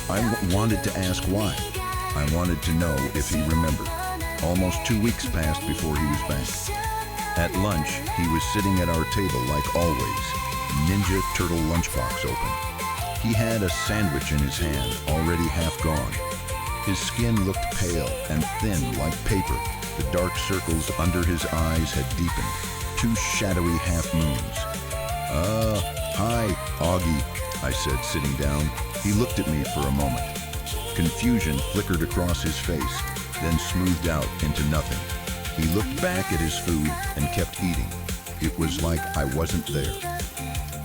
I wanted to ask why. I wanted to know if he remembered. Almost 2 weeks passed before he was back. At lunch, he was sitting at our table like always, Ninja Turtle lunchbox open. He had a sandwich in his hand, already half gone. His skin looked pale and thin like paper. The dark circles under his eyes had deepened, 2 shadowy half moons. Hi, Augie," I said, sitting down. He looked at me for a moment. Confusion flickered across his face, then smoothed out into nothing. He looked back at his food and kept eating. It was like I wasn't there.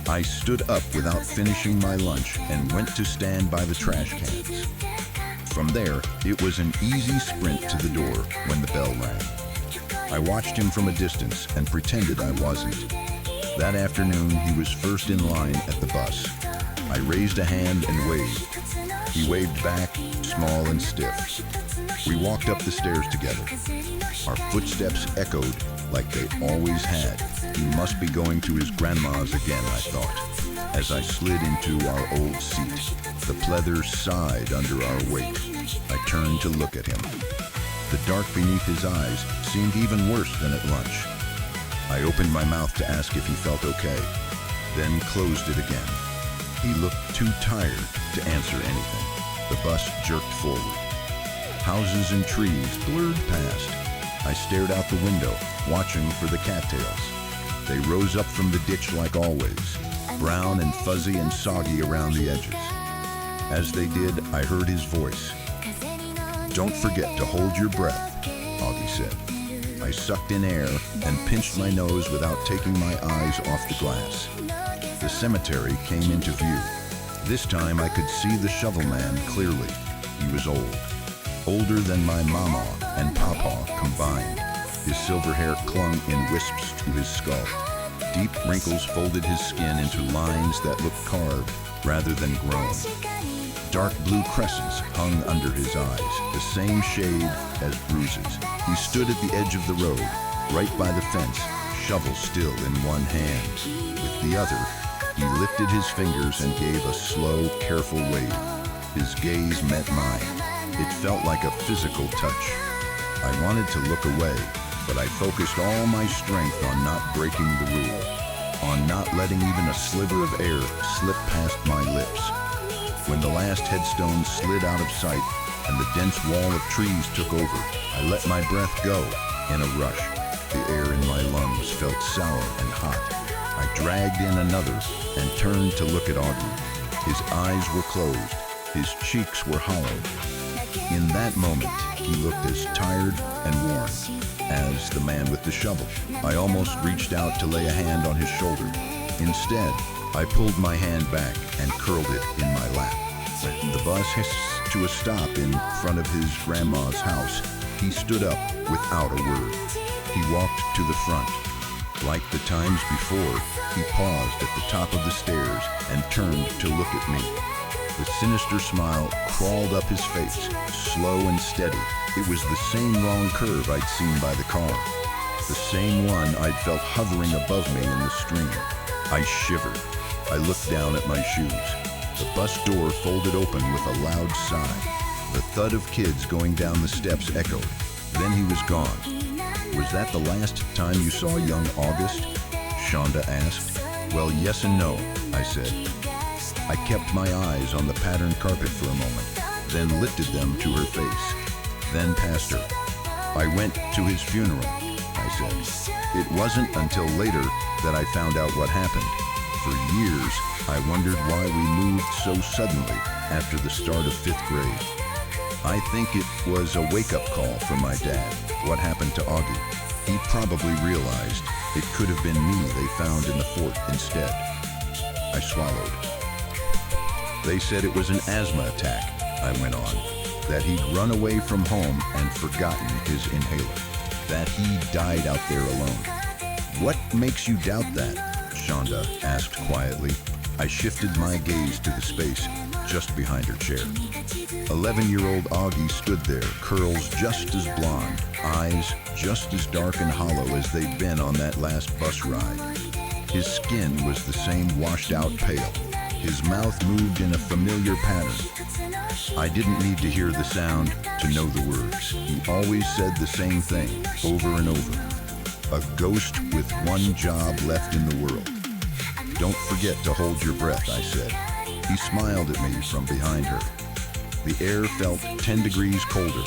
I stood up without finishing my lunch and went to stand by the trash cans. From there, it was an easy sprint to the door when the bell rang. I watched him from a distance and pretended I wasn't. That afternoon, he was first in line at the bus. I raised a hand and waved. He waved back, small and stiff. We walked up the stairs together. Our footsteps echoed like they always had. He must be going to his grandma's again, I thought, as I slid into our old seat. The pleather sighed under our weight. I turned to look at him. The dark beneath his eyes seemed even worse than at lunch. I opened my mouth to ask if he felt okay, then closed it again. He looked too tired to answer anything. The bus jerked forward. Houses and trees blurred past. I stared out the window, watching for the cattails. They rose up from the ditch like always, brown and fuzzy and soggy around the edges. As they did, I heard his voice. "Don't forget to hold your breath," Augie said. I sucked in air and pinched my nose without taking my eyes off the glass. The cemetery came into view. This time I could see the shovel man clearly. He was old. Older than my mama and papa combined. His silver hair clung in wisps to his skull. Deep wrinkles folded his skin into lines that looked carved rather than grown. Dark blue crescents hung under his eyes, the same shade as bruises. He stood at the edge of the road, right by the fence, shovel still in one hand. With the other, he lifted his fingers and gave a slow, careful wave. His gaze met mine. It felt like a physical touch. I wanted to look away, but I focused all my strength on not breaking the rule, on not letting even a sliver of air slip past my lips. When the last headstone slid out of sight and the dense wall of trees took over, I let my breath go in a rush. The air in my lungs felt sour and hot. I dragged in another and turned to look at Augie. His eyes were closed. His cheeks were hollow. In that moment, he looked as tired and worn as the man with the shovel. I almost reached out to lay a hand on his shoulder. Instead, I pulled my hand back and curled it in my lap. When the bus hissed to a stop in front of his grandma's house, he stood up without a word. He walked to the front. Like the times before, he paused at the top of the stairs and turned to look at me. The sinister smile crawled up his face, slow and steady. It was the same wrong curve I'd seen by the car, the same one I'd felt hovering above me in the stream. I shivered. I looked down at my shoes. The bus door folded open with a loud sigh. The thud of kids going down the steps echoed. Then he was gone. "Was that the last time you saw young August?" Shonda asked. "Well, yes and no," I said. I kept my eyes on the patterned carpet for a moment, then lifted them to her face, then past her. "I went to his funeral," I said. It wasn't until later that I found out what happened. For years, I wondered why we moved so suddenly after the start of 5th grade. I think it was a wake-up call from my dad. What happened to Augie? He probably realized it could have been me they found in the fort instead. I swallowed. "They said it was an asthma attack," I went on, "that he'd run away from home and forgotten his inhaler, that he died out there alone." "What makes you doubt that?" Shonda asked quietly. I shifted my gaze to the space just behind her chair. 11-year-old Augie stood there, curls just as blonde, eyes just as dark and hollow as they'd been on that last bus ride. His skin was the same washed-out pale. His mouth moved in a familiar pattern. I didn't need to hear the sound to know the words. He always said the same thing, over and over. "A ghost with one job left in the world." "Don't forget to hold your breath," I said. He smiled at me from behind her. The air felt 10 degrees colder.